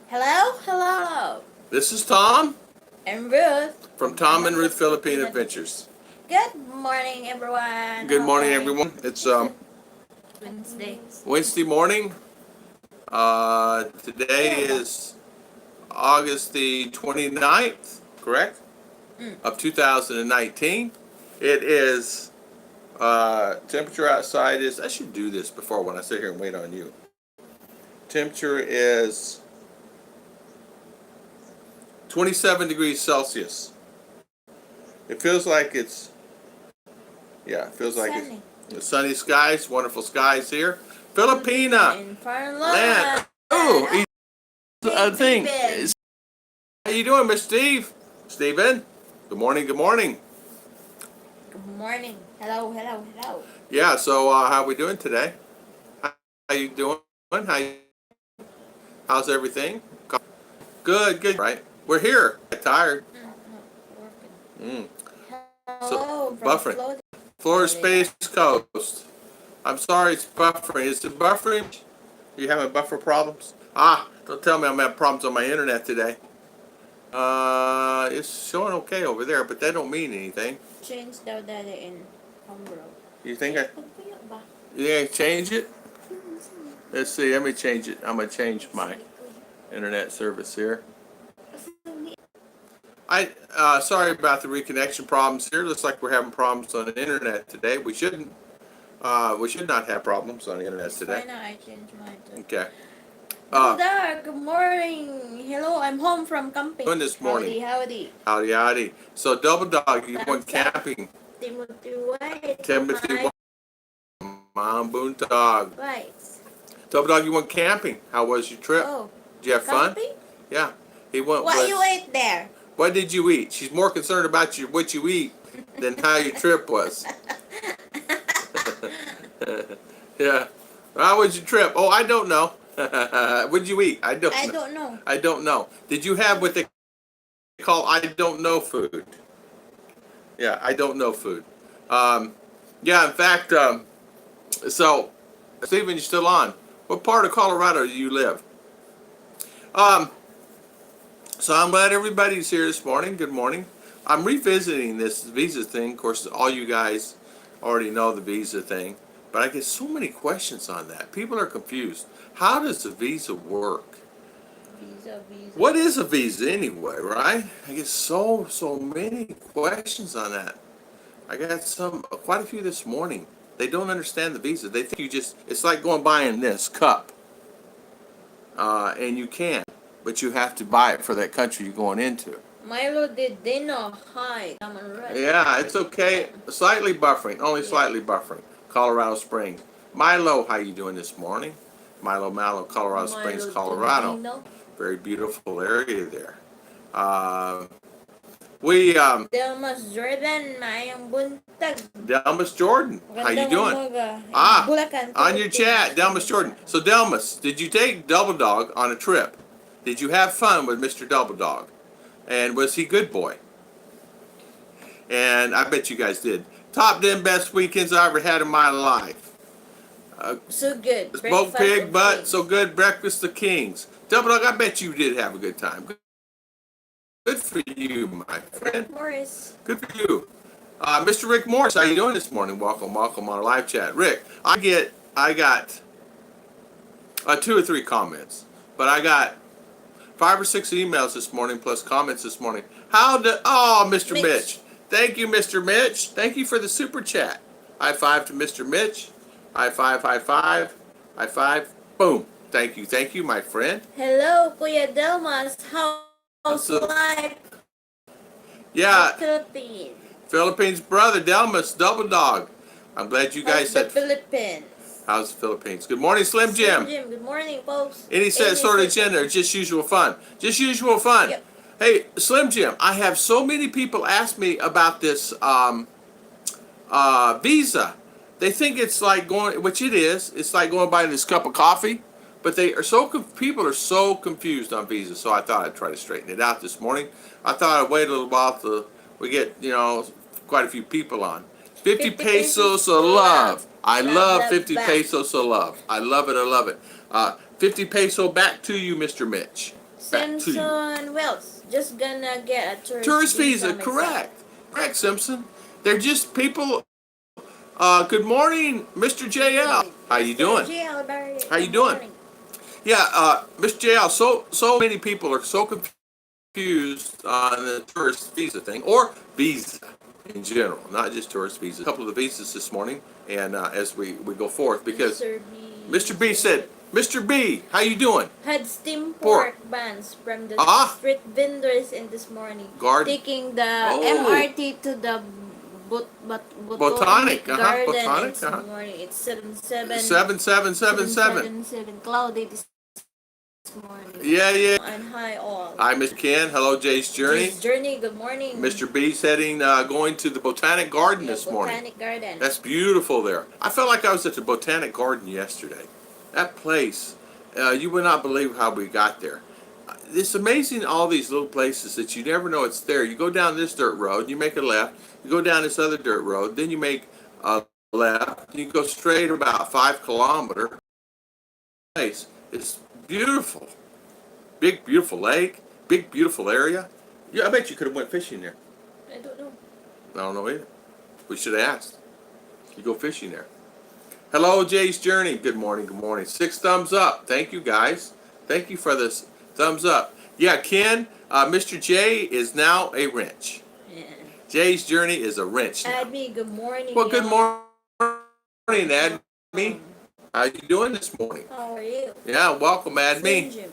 Hello, hello. This is Tom And Ruth. from Tom and Ruth Philippine Adventures. Good morning, everyone. Good morning, everyone. It's Wednesday morning. Today is August the 29th, correct? Of 2019. It is temperature outside is, I should do this before when I sit here and wait on you. Temperature is 27 degrees Celsius. It feels like it's, it feels like Sunny. it's sunny skies, wonderful skies here. Filipina In foreign land. land. Oh, I think. Steven. How you doing, Miss Steve? Steven? Good morning, good morning. Good morning. Hello, hello, hello. Yeah, so how we doing today? How you doing? How's everything? Good, good, right? We're here. Tired. Working. So, Hello, from buffering. Florida Space Coast. I'm sorry, it's buffering. Is it buffering? You having buffer problems? Don't tell me I'm having problems on my internet today. It's showing okay over there, but that don't mean anything. Change daw dali in Hombro. You think I change it? Let's see, let me change it. I'm gonna change my internet service here. Sorry about the reconnection problems here. Looks like we're having problems on the internet today. We should not have problems on the internet today. Why not? I changed mine too. Okay. Good morning. Hello, I'm home from camping. Doing this morning. Howdy. Howdy, howdy. So, Double Dog, you went camping. Timothy White. Timothy White. Mom Boontog. Right. Double Dog, you went camping. How was your trip? Oh. Did you have fun? Camping? Yeah. He went. What you ate there? What did you eat? She's more concerned about what you eat than how your trip was. Yeah. How was your trip? Oh, I don't know. What did you eat? I don't know. I don't know. Did you have what they call I don't know food? Yeah, I don't know food. Yeah, in fact, so, Stephen, you're still on. What part of Colorado do you live? So I'm glad everybody's here this morning. Good morning. I'm revisiting this visa thing. Of course, all you guys already know the visa thing, but I get so many questions on that. People are confused. How does the visa work? Visa. What is a visa anyway, right? I get so many questions on that. I got quite a few this morning. They don't understand the visa. They think it's like going buying this cup. And you can, but you have to buy it for that country you're going into. Milo did dinner. Hi. Come on, right. Yeah, it's okay. Slightly buffering, only slightly buffering. Colorado Springs. Milo, how you doing this morning? Milo, Colorado Springs, Colorado. Very beautiful area there. Delmas Jordan, Mayang Buntag. Delmas Jordan, how you doing? On your chat, Delmas Jordan. So Delmas, did you take Double Dog on a trip? Did you have fun with Mr. Double Dog? And was he good boy? And I bet you guys did. Top 10 best weekends I ever had in my life. So good. Smoked pig butt, so good. Breakfast of Kings. Double Dog, I bet you did have a good time. Good for you, my friend. Rick Morris. Good for you. Mr. Rick Morris, how you doing this morning? Welcome on our live chat. Rick, I got 2 or 3 comments, but I got 5 or 6 emails this morning plus comments this morning. Mr. Mitch. Thank you, Mr. Mitch. Thank you for the super chat. High five to Mr. Mitch. High five, high five, high five. Boom. Thank you, my friend. Hello, Kuya Delmas. How's life? Yeah. Philippines. Philippines brother, Delmas, Double Dog. I'm glad you guys said. Philippines. How's the Philippines? Good morning, Slim Jim. Good morning, folks. Any sort of agenda or just usual fun? Just usual fun. Yep. Hey, Slim Jim, I have so many people ask me about this visa. They think it's like going, which it is. It's like going buying this cup of coffee. But people are so confused on visas. So I thought I'd try to straighten it out this morning. I thought I'd wait a little while till we get, quite a few people on. 50 pesos of love. I love 50 pesos of love. I love it. 50 peso back to you, Mr. Mitch. Back to you. Simpson Wells just gonna get a Tourist visa, myself. correct. Correct, Simpson. They're just people. Good morning, Mr. JL. How you doing? How you doing? Yeah, Mr. JL, so many people are so confused on the tourist visa thing, or visa in general, not just tourist visa. A couple of the visas this morning, and as we go forth, because Mr. B said, Mr. B, how you doing? Had steamed pork buns from the street vendors in this morning. Taking the MRT to the Botanic Garden this morning. It's 7777. Cloudy this morning. Yeah. And hi all. Hi, Mr. Ken. Hello, Jay's Journey. Jay's Journey, good morning. Mr. B's heading, going to the Botanic Garden this morning. Botanic Garden. That's beautiful there. I felt like I was at the Botanic Garden yesterday. That place, you would not believe how we got there. It's amazing, all these little places that you never know it's there. You go down this dirt road, you make a left, you go down this other dirt road, then you make a left, you go straight about 5 kilometer place. It's beautiful. Big, beautiful lake, big, beautiful area. Yeah, I bet you could have went fishing there. I don't know. I don't know either. We should have asked. You go fishing there. Hello, Jay's Journey. Good morning, good morning. 6 thumbs up. Thank you, guys. Thank you for this thumbs up. Yeah, Ken, Mr. J is now a wrench. Yeah. Jay's Journey is a wrench now. Admi, good morning. Well, good morning, Admi. How you doing this morning? How are you? Yeah, welcome, Admi.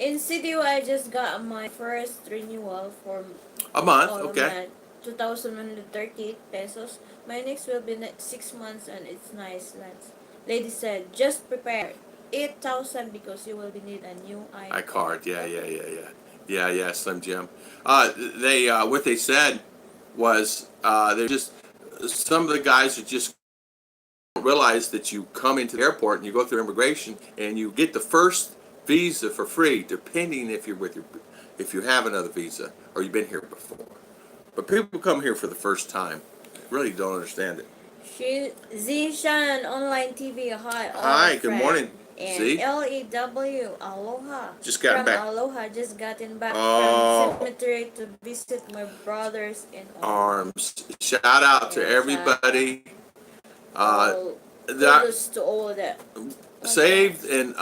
In CDU, I just got my first renewal for a month, okay. 2,138 pesos. My next will be 6 months, and it's nice. Lady said, just prepare 8,000 because you will need a new iCard. Yeah, Slim Jim. They what they said was they're just, some of the guys are just realize that you come into the airport and you go through immigration and you get the first visa for free, depending if you're if you have another visa or you've been here before. But people come here for the first time really don't understand it. Zishan Online TV, hi. Hi, good morning. And Z? LEW, aloha. Just got back. Aloha, just gotten back from cemetery to visit my brothers in arms. Shout out to everybody. Kudos to all of that. Saved and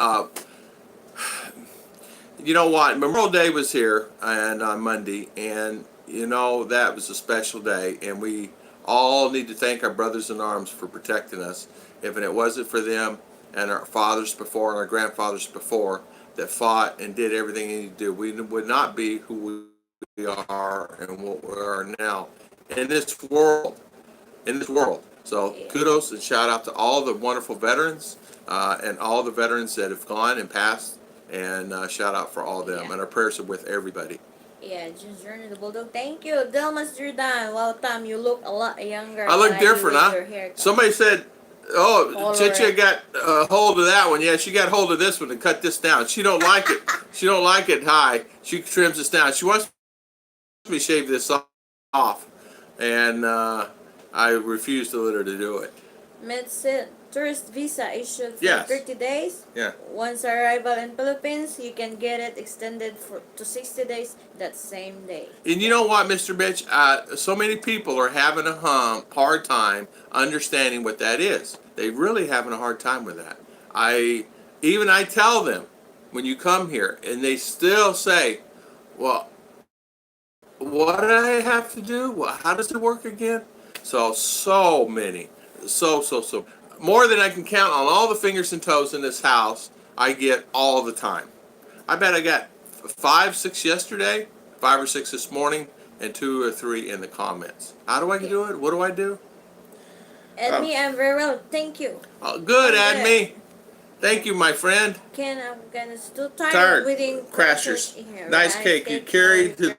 you know what? Memorial Day was here and on Monday, and you know that was a special day, and we all need to thank our brothers in arms for protecting us. If it wasn't for them and our fathers before and our grandfathers before that fought and did everything they needed to do, we would not be who we are and what we are now in this world. So kudos and shout out to all the wonderful veterans and all the veterans that have gone and passed, and shout out for all of them, and our prayers are with everybody. Yeah, just Journey the Bulldog. Thank you. Delmas Jordan. Wow, Tom, you look a lot younger. I look different, huh? Somebody said, oh, Chicha got hold of that one. Yeah, she got hold of this one and cut this down. She don't like it. She don't like it high. She trims this down. She wants me to shave this off. And I refuse to let her to do it. Medicine tourist visa issued for 30 days. Yeah. Once arrival in Philippines, you can get it extended to 60 days that same day. And you know what, Mr. Mitch? So many people are having a hard time understanding what that is. They're really having a hard time with that. I tell them when you come here, and they still say, well, what do I have to do? Well, how does it work again? So many. So. More than I can count on all the fingers and toes in this house, I get all the time. I bet I got 5, 6 yesterday, 5 or 6 this morning, and 2 or 3 in the comments. How do I do it? What do I do? Admi, I'm very well. Thank you. Good, Admi. Thank you, my friend. Ken, I'm gonna still tired within crashers. Nice cake. You carried to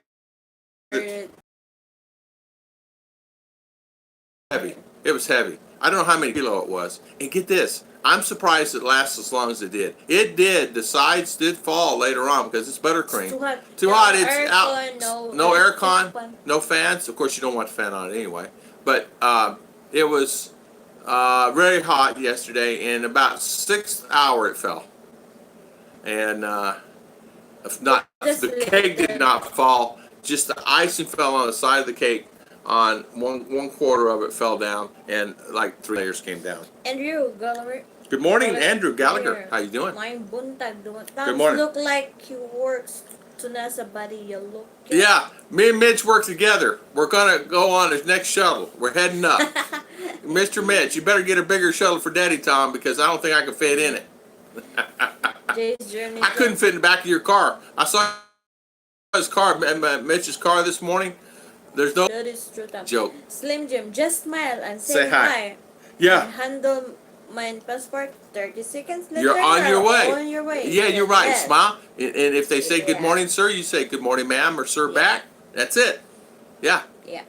heavy. It was heavy. I don't know how many kilo it was. And get this, I'm surprised it lasts as long as it did. It did. The sides did fall later on because it's buttercream. It's too hot. Too hot. It's out. No aircon. No fans. Of course, you don't want the fan on it anyway. But it was very hot yesterday, and about 6th hour it fell. and if not, Just the a cake did little. not fall. Just the icing fell on the side of the cake. On one quarter of it fell down, and like 3 layers came down. Andrew Gallagher. Good morning, Andrew Gallagher. How you doing? Mine buntag doon. Good Tom's morning. look like he works to nasa body. You look. Good. Yeah, me and Mitch work together. We're gonna go on his next shuttle. We're heading up. Mr. Mitch, you better get a bigger shuttle for Daddy Tom because I don't think I can fit in it. Jay's journey. I couldn't fit in the back of your car. I saw his car, Mitch's car this morning. There's no That is true, Tom. joke. Slim Jim, just smile and Say say hi. hi. Yeah, And handle my passport 30 seconds later. you're on your way. On your way. Yeah, you're right. Yes. Smile. And if they say good Yeah. morning, sir, you say good morning, ma'am, or sir Yeah. back. That's it. Yeah. Yeah.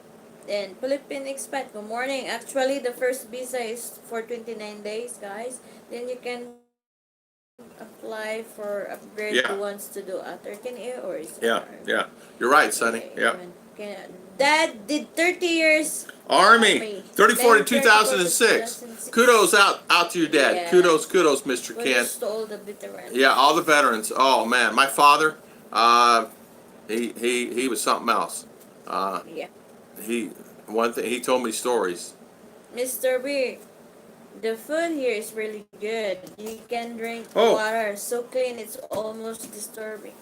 Then Philippine expat, good morning. Actually, the first visa is for 29 days, guys. Then you can apply for upgrade Yeah. who wants to do a 13A or is Yeah. Yeah. You're right, Sonny. Okay, Yeah. okay. Dad did 30 years. Army, 34 to Then 2006. 2006. Kudos out to your dad. Yeah. Kudos, Mr. We're Ken. just all the veterans. Yeah, all the veterans. Oh man, my father, he was something else. Yeah. He told me stories. Mr. B, the food here is really good. You can drink Oh. water so clean it's almost disturbing.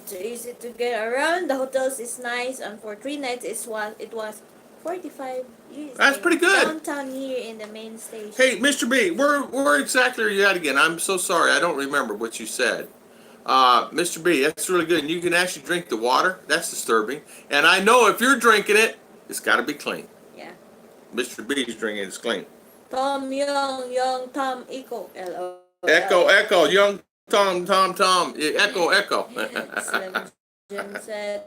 It's easy to get around. The hotels is nice, and for 3 nights it was 45 years. That's pretty good. Downtown here in the main station. Hey, Mr. B, where exactly are you at again? I'm so sorry, I don't remember what you said. Mr. B, that's really good. And you can actually drink the water. That's disturbing. And I know if you're drinking it, it's got to be clean. Yeah. Mr. B's drinking it's clean. Tom Young Tom Eco L-O. Echo, young Tom. Echo. Slim Jim said,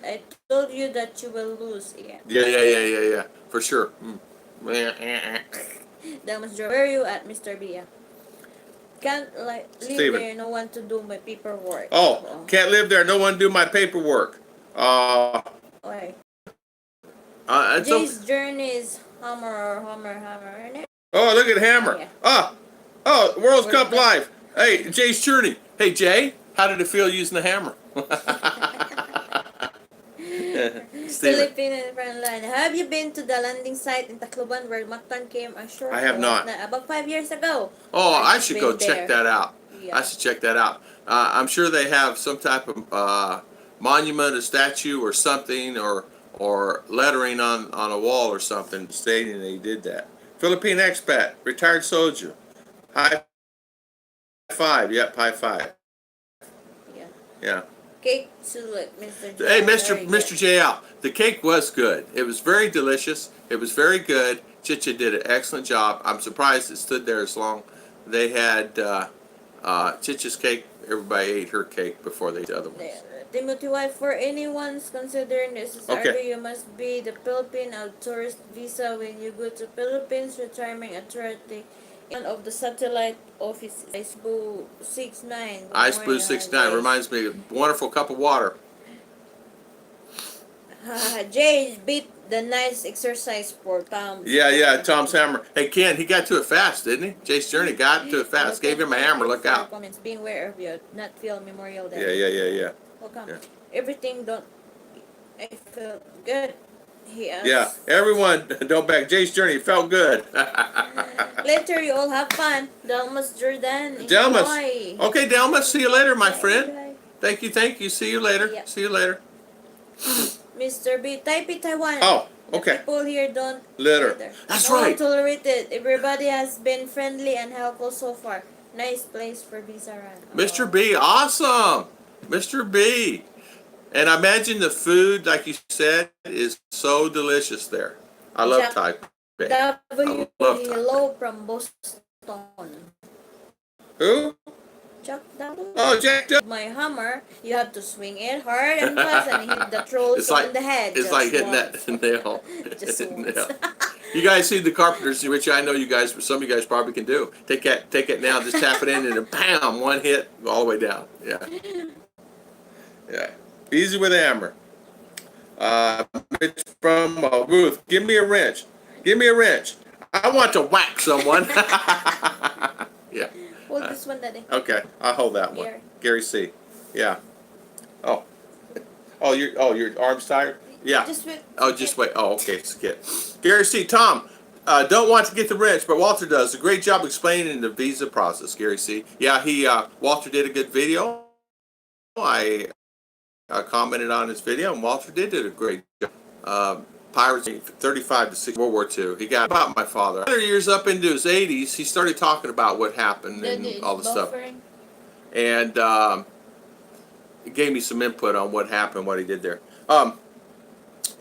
I told you that you will lose again. Yeah. For sure. That was where are you at, Mr. B? Can't live Steven. there, no one to do my paperwork. Oh, can't live there. No one do my paperwork. Okay. It's Jay's journey is hammer. Oh, look at Hammer. Yeah. Oh, World's Cup Live. Hey, Jay's journey. Hey, Jay, how did it feel using the hammer? Steven. Filipino Frontline. Have you been to the landing site in Tacloban where Mactan came ashore? I have not. About 5 years ago. Oh, I I've should go been check there. that out. Yeah. I should check that out. I'm sure they have some type of monument, a statue, or something, or lettering on a wall or something stating they did that. Philippine expat, retired soldier. High five. Yep, high five. Yeah. Yeah. Cake salute, Mr. J. Hey, Very Mr. good. JL, the cake was good. It was very delicious. It was very good. Chicha did an excellent job. I'm surprised it stood there as long. They had Chicha's cake. Everybody ate her cake before they ate the other ones. Timothy White, for anyone's considering necessary, Okay. you must be the Philippine tourist visa when you go to Philippines Retirement Authority. One of the satellite offices, Ice Blue 69. Good Ice Blue morning, 69 Jay. reminds me of a wonderful cup of water. Jay beat the nice exercise for Tom. Yeah, Tom's hammer. Hey, Ken, he got to it fast, didn't he? Jace Journey got to it fast. Gave him a hammer. Look out. Comments. Being aware of your not feel Memorial Day. Yeah. Welcome. Yeah. Everything don't. I feel good. He asked. Yeah, everyone, don't back. Jace Journey felt good. Later, you all have fun. Delmas Jordan. Delmas. Enjoy. Okay, Delmas, see you later, my friend. Enjoy. Thank you. See you later. Yep. See you later. Mr. B, Taipei, Taiwan. Oh, The okay. people here don't Litter. litter. That's No one right. tolerate it. Everybody has been friendly and helpful so far. Nice place for visa run. Mr. Oh. B, awesome. Mr. B. And I imagine the food, like you said, is so delicious there. I love Jack- Taipei. W. I love Taipei. Hello from Boston. Who? Chuck W. Oh, Jack. My hammer, you have to swing it hard and fast and hit the trolls It's like- on the head. It's just like hitting once. that nail. Just once. Nail. You guys see the carpenters, which I know you guys, some of you guys probably can do. Take it now, just tap it in, and then bam, one hit, all the way down. Yeah. Easy with a hammer. Mitch Bromwell, Ruth, give me a wrench. I want to whack someone. Yeah. Hold this one, Daddy. Okay, I'll hold that one. Gary C. Yeah. Oh. Your arm's tired? Yeah. Just wait. Oh, just wait. Oh, okay. Skip. Gary C. Tom, don't want to get the wrench, but Walter does a great job explaining the visa process. Gary C. Yeah, Walter did a good video. I commented on his video, and Walter did a great job. Pirates 35 to 6 World War II. He got about my father. Other years up into his 80s, he started talking about what happened and all the stuff. And it gave me some input on what happened, what he did there.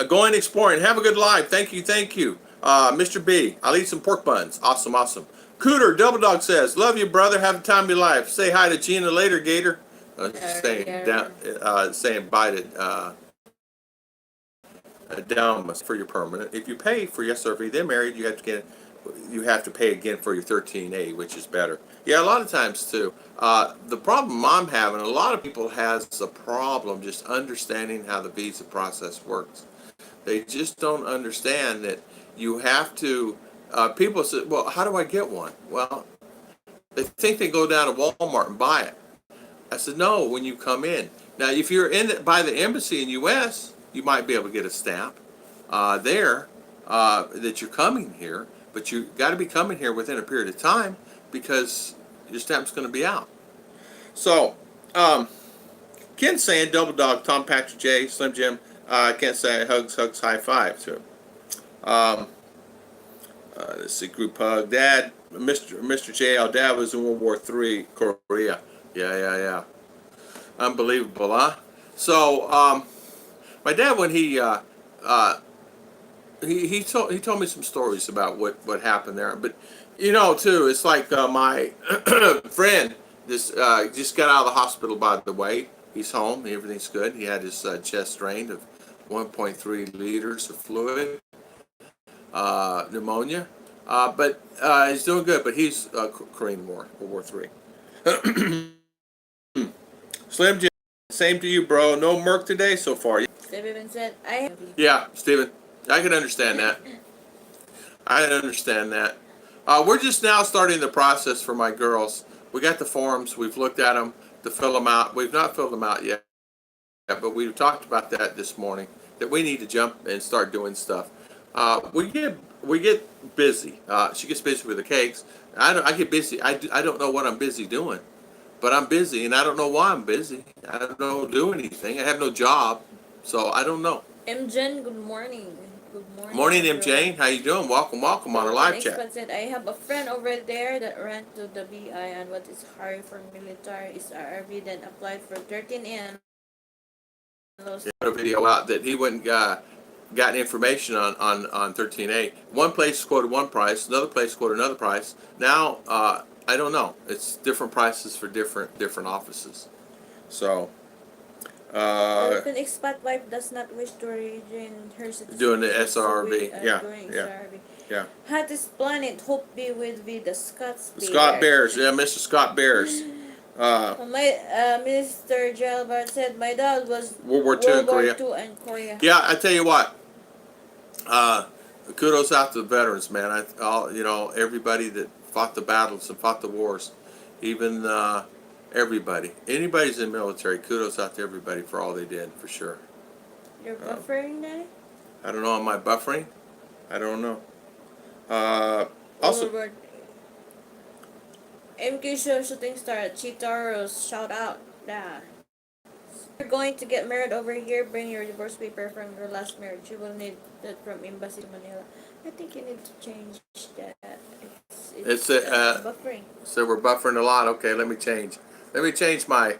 Going exploring. Have a good life. Thank you. Mr. B, I'll eat some pork buns. Awesome. Cooter, Double Dog says, love you, brother. Have the time of your life. Say hi to Gina later, Gator. Saying bye to down for your permanent. If you pay for your SRV, then married, you have to pay again for your 13A, which is better. Yeah, a lot of times too. The problem I'm having, a lot of people has a problem just understanding how the visa process works. They just don't understand that you have to. People say, "Well, how do I get one?" Well, they think they go down to Walmart and buy it. I said, "No, when you come in. Now, if you're by the embassy in U.S., you might be able to get a stamp there that you're coming here, but you got to be coming here within a period of time because your stamp's going to be out." So, Ken's saying, Double Dog, Tom Patrick J, Slim Jim, I can't say hugs, high five to him. Let's see, group hug. Dad, Mr. JL, Dad was in World War III, Korea. Yeah. Unbelievable, huh? So, my dad, when he told me some stories about what happened there. But too, it's like my friend just got out of the hospital. By the way, he's home. Everything's good. He had his chest drained of 1.3 liters of fluid, pneumonia. But he's doing good. But he's Korean War, World War III. Slim Jim, same to you, bro. No Merc today so far. Steven said, Yeah, Steven, I can understand that. We're just now starting the process for my girls. We got the forms. We've looked at them to fill them out. We've not filled them out yet, but we talked about that this morning, that we need to jump and start doing stuff. We get busy. She gets busy with the cakes. I get busy. I don't know what I'm busy doing, but I'm busy, and I don't know why I'm busy. I don't do anything. I have no job, so I don't know. M. Jen, good morning. Morning, M. Jane. How you doing? Welcome on our live chat. Said, I have a friend over there that ran to the BI, and what is hard for military is RRV, then applied for 13N. A video out that he wouldn't got information on 13A. One place quoted one price, another place quoted another price. Now I don't know. It's different prices for different offices. So. Philippine expat wife does not wish to regain her citizenship. Doing the SRV, yeah. Hottest planet, hope be with the Scots Bears. Scott Bears, yeah, Mr. Scott Bears. Mr. Gelbart said my dad was World War II in Korea. Yeah, I tell you what. Kudos out to the veterans, man. Everybody that fought the battles and fought the wars, even. Everybody. Anybody's in the military, kudos out to everybody for all they did, for sure. You're buffering, Daddy? I don't know. Am I buffering? I don't know. Also, MK Show Shooting Star, Chitaros, shout out. Yeah. You're going to get married over here, bring your divorce paper from your last marriage. You will need that from Embassy Manila. I think you need to change that. It's buffering. So we're buffering a lot. Okay, let me change. Let me change my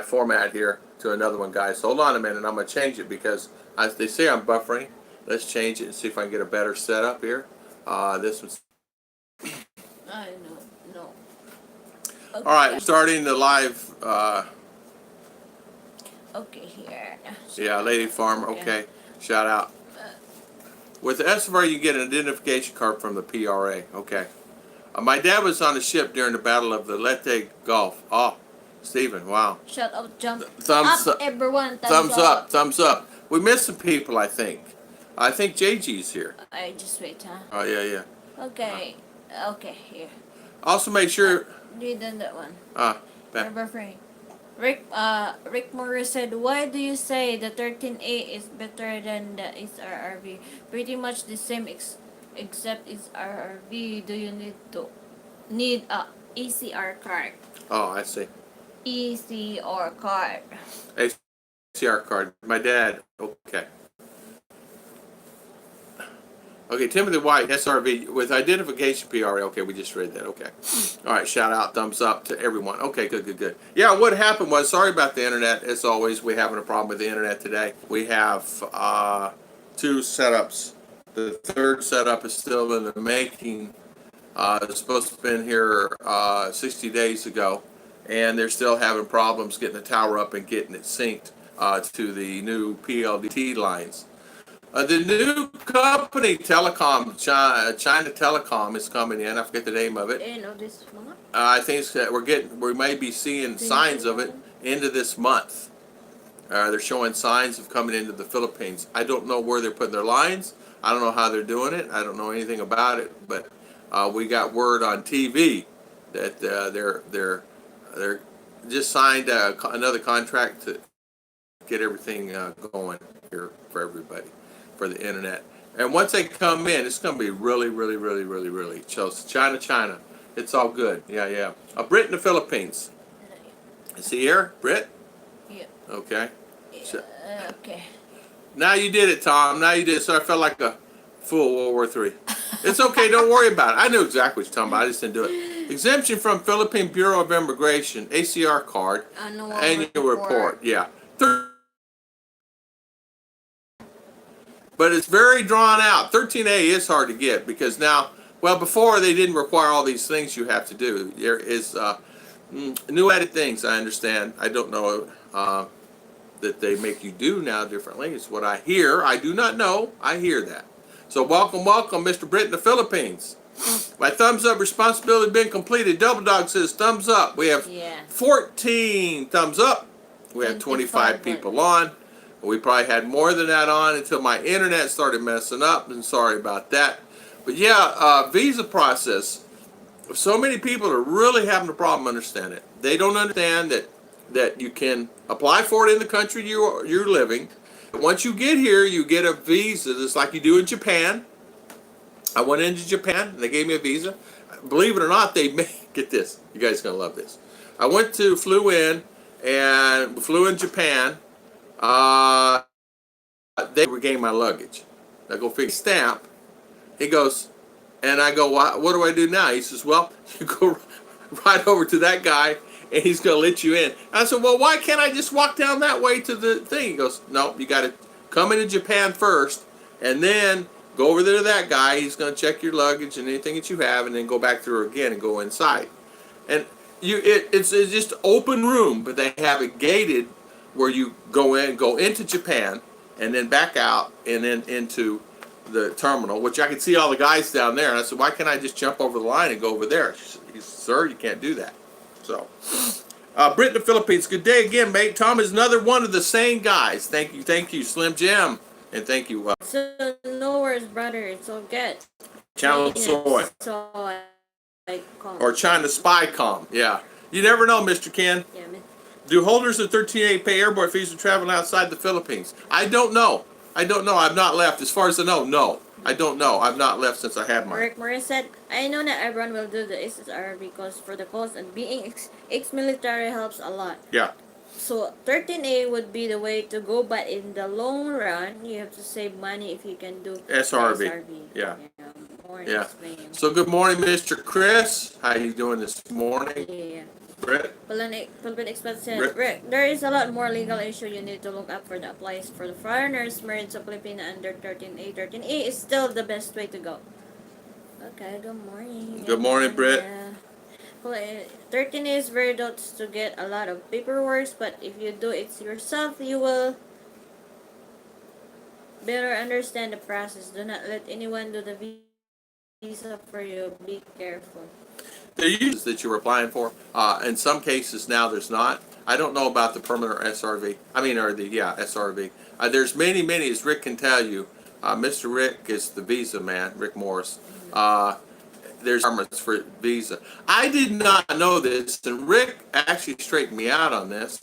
format here to another one, guys. Hold on a minute. I'm going to change it because they say I'm buffering. Let's change it and see if I can get a better setup here. This one's... I know. No. Okay. All right, starting the live... okay, here. Yeah, Lady Farmer. Okay, shout out. With the SFR, you get an identification card from the PRA. Okay. My dad was on a ship during the Battle of the Leyte Gulf. Oh, Stephen, wow. Shout out, jump thumbs up, everyone. Thumbs up. We missed some people, I think. I think JG's here. I just wait, huh? Oh, yeah. Okay. Okay, here. Also, make sure You done that one. Back. Remember, Frank? Rick Morris said, "Why do you say the 13A is better than the SRRV? Pretty much the same, except SRRV. Do you need a ECR card? Oh, I see. ECR card. ACR card. My dad. Okay. Okay, Timothy White, SRV, with identification PRA. Okay, we just read that. Okay. All right, shout out, thumbs up to everyone. Okay, good. Yeah, what happened was, sorry about the internet. As always, we're having a problem with the internet today. We have two setups. The third setup is still in the making. It's supposed to have been here 60 days ago, and they're still having problems getting the tower up and getting it synced to the new PLDT lines. The new company, Telecom, China Telecom, is coming in. I forget the name of it. End of this month? I think it's that we may be seeing signs of it into this month. They're showing signs of coming into the Philippines. I don't know where they're putting their lines. I don't know how they're doing it. I don't know anything about it. But we got word on TV that they're just signed another contract to get everything going here for everybody, for the internet. And once they come in, it's going to be really. So China. It's all good. Yeah. Brit in the Philippines. Is he here? Brit? Yeah. Okay. So, Okay. now you did it, Tom. Now you did it. So I felt like a fool, World War III. It's okay. Don't worry about it. I knew exactly what you're talking about. I just didn't do it. Exemption from Philippine Bureau of Immigration, ACR card, annual report. Yeah. But it's very drawn out. 13A is hard to get because now, well, before they didn't require all these things you have to do. There is new added things, I understand. I don't know that they make you do now differently. It's what I hear. I do not know. I hear that. So welcome, Mr. Britt in the Philippines. My thumbs up responsibility been completed. Double Dog says thumbs up. We have 14 thumbs up. We have 25 people on. We probably had more than that on until my internet started messing up, and sorry about that. But yeah, visa process. So many people are really having a problem understanding it. They don't understand that you can apply for it in the country you're living. Once you get here, you get a visa just like you do in Japan. I went into Japan, and they gave me a visa. Believe it or not, get this. You guys are going to love this. I flew in Japan. They regained my luggage. I go figure stamp. He goes, and I go, what do I do now? He says, well, you go right over to that guy, and he's going to let you in. I said, well, why can't I just walk down that way to the thing? He goes, no, you got to come into Japan first, and then go over there to that guy. He's going to check your luggage and anything that you have, and then go back through again and go inside. And it's just open room, but they have it gated where you go into Japan, and then back out, and then into the terminal, which I could see all the guys down there. And I said, why can't I just jump over the line and go over there? He said, sir, you can't do that. So, Brit in the Philippines, good day again, mate. Tom is another one of the same guys. Thank you, Slim Jim. And thank you. So, no worries, brother. So, get Channel Soy. Or China Spycom. Yeah. You never know, Mr. Ken. Yeah, Do holders of 13A pay airport fees for traveling outside the Philippines? I don't know. I've not left. As far as I know, no. I don't know. I've not left since I had mine. Rick Morris said, I know that everyone will do the SSR because for the cost and being ex-military helps a lot. Yeah. So 13A would be the way to go, but in the long run, you have to save money if you can do SRV. Yeah. Yeah. So good morning, Mr. Chris. How you doing this morning? Yeah. Brett? Philippine Express said, Rick, there is a lot more legal issue you need to look up for the applies for the foreigners married to Filipina under 13A. 13A is still the best way to go. Okay, good morning. Good morning, Brett. Well, 13A is very difficult to get a lot of paperwork, but if you do it yourself, you will better understand the process. Do not let anyone do the visa for you. Be careful. There is that you're applying for. In some cases now there's not. I don't know about the permanent SRV. SRV. There's many, as Rick can tell you. Mr. Rick is the visa man, Rick Morris. there's requirements for visa. I did not know this, and Rick actually straightened me out on this.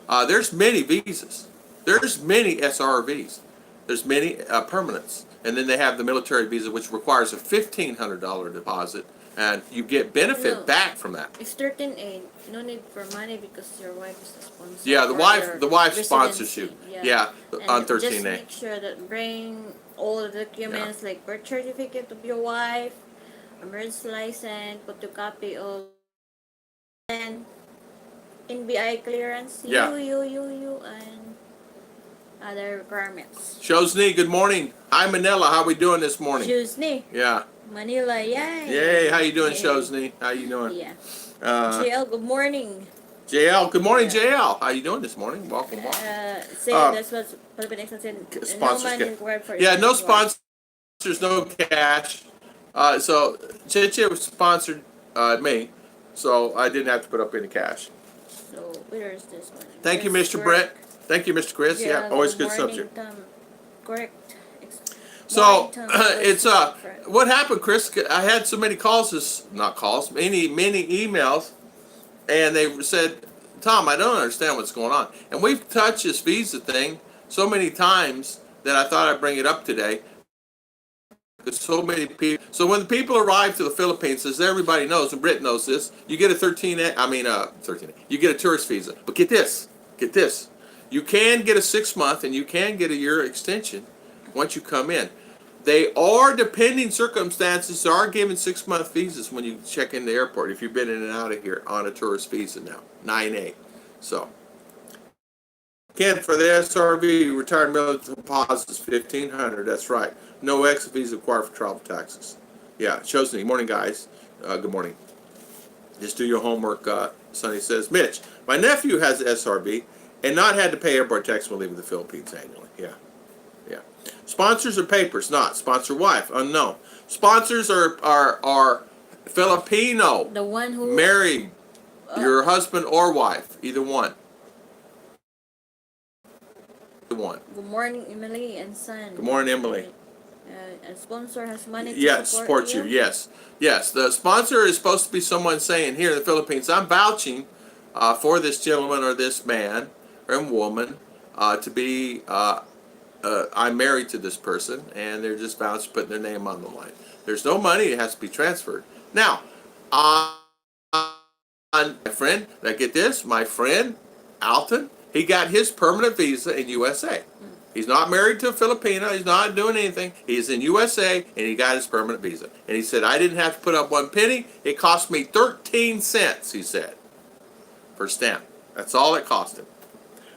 There's many visas. There's many SRVs. There's many permanents. And then they have the military visa, which requires a $1,500 deposit, and you get benefit back from that. If 13A, no need for money because your wife is the sponsor. Yeah, the wife sponsors residency. you. Yeah, on 13A. Just make sure that bring all the documents like birth certificate of your wife, a marriage license, photocopy of, and NBI clearance, Yeah. and other requirements. Shozni, good morning. Hi, Manila. How we doing this morning? Shozni. Yeah. Manila, yay. Yay. How you doing, Shozni? How you doing? Yeah. JL, good morning. JL, good morning, JL. How you doing this morning? Welcome. Say that's what Philippine Excellence said. No Sponsors money required for yeah, no it. sponsors, no cash. So Chichi sponsored me, so I didn't have to put up any cash. So where is this one? Thank you, Mr. Brett. Thank you, Mr. Chris. Yeah, always good subject. Correct. So it's what happened, Chris? I had so many calls, many emails, and they said, Tom, I don't understand what's going on. And we've touched this visa thing so many times that I thought I'd bring it up today. Because so many people. So when the people arrive to the Philippines, as everybody knows, and Britt knows this, you get a 13A. You get a tourist visa. But get this. You can get a 6-month and you can get a year extension once you come in. They are, depending circumstances, they are given 6-month visas when you check in the airport if you've been in and out of here on a tourist visa now, 9A. So, Ken, for the SRV, retired military deposit is $1,500. That's right. No exit visa required for travel taxes. Yeah, shows me. Morning, guys. Good morning. Just do your homework. Sonny says, Mitch, my nephew has SRV and not had to pay airport tax when leaving the Philippines annually. Yeah. Sponsors or papers? Not. Sponsor wife? Unknown. Sponsors are Filipino. The one who married your husband or wife, either one. The one. Good morning, Emily and son. Good morning, Emily. A sponsor has money to support you. Yes. The sponsor is supposed to be someone saying, here in the Philippines, I'm vouching for this gentleman or this man or woman to be, I'm married to this person, and they're just vouching, putting their name on the line. There's no money. It has to be transferred. Now, my friend, Alton, he got his permanent visa in USA. He's not married to a Filipino. He's not doing anything. He's in USA, and he got his permanent visa. And he said, I didn't have to put up 1 penny. It cost me 13 cents, he said, per stamp. That's all it cost him.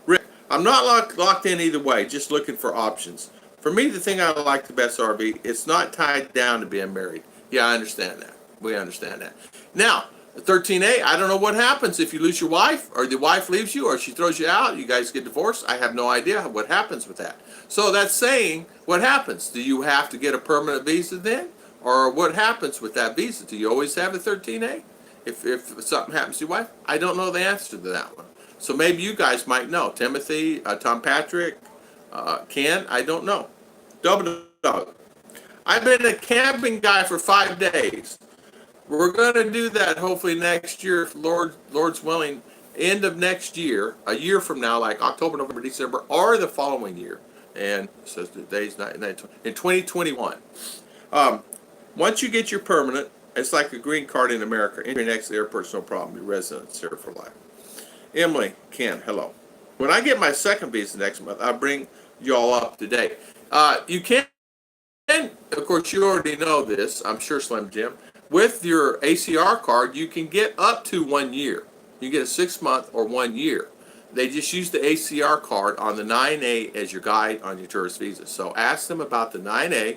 Rick, I'm not locked in either way, just looking for options. For me, the thing I like the best RV, it's not tied down to being married. Yeah, I understand that. We understand that. Now, 13A, I don't know what happens if you lose your wife, or the wife leaves you, or she throws you out, you guys get divorced. I have no idea what happens with that. So that's saying, what happens? Do you have to get a permanent visa then? Or what happens with that visa? Do you always have a 13A? If something happens to your wife? I don't know the answer to that one. So maybe you guys might know. Timothy, Tom Patrick, Ken, I don't know. Double Dog. I've been a camping guy for 5 days. We're going to do that hopefully next year, if Lord's willing, end of next year, a year from now, like October, November, December, or the following year. And it says today's in 2021. Once you get your permanent, it's like a green card in America. Entry next to the airport's no problem. Your residence here for life. Emily, Ken, hello. When I get my second visa next month, I'll bring you all up to date. You can, of course, you already know this, I'm sure, Slim Jim. With your ACR card, you can get up to 1 year. You get a 6-month or 1 year. They just use the ACR card on the 9A as your guide on your tourist visa. So ask them about the 9A,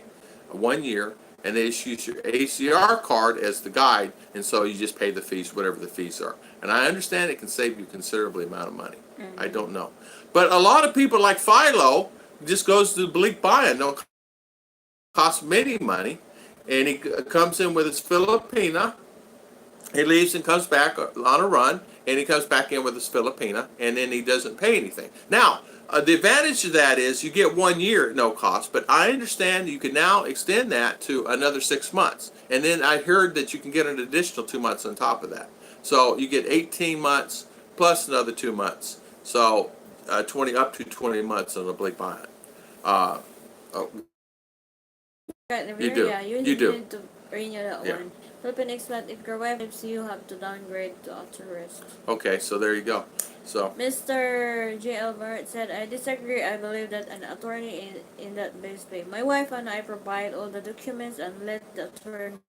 1 year, and they just use your ACR card as the guide, and so you just pay the fees, whatever the fees are. And I understand it can save you considerably amount of money. I don't know. But a lot of people like Philo just goes to the bleak buy-in. Don't cost him any money. And he comes in with his Filipina. He leaves and comes back on a run, and he comes back in with his Filipina, and then he doesn't pay anything. Now, the advantage of that is you get 1 year at no cost, but I understand you can now extend that to another 6 months. And then I heard that you can get an additional 2 months on top of that. So you get 18 months plus another 2 months. So 20 up to 20 months on a Blake Bond. Uh, you do. Yeah, you You do. need to renew that Yeah. one. Philippine expat, if your wife leaves you, have to downgrade to auto risk. Okay, so there you go. So Mr. J.L. Barrett said, I disagree. I believe that an attorney in that base pay. My wife and I provide all the documents and let the attorney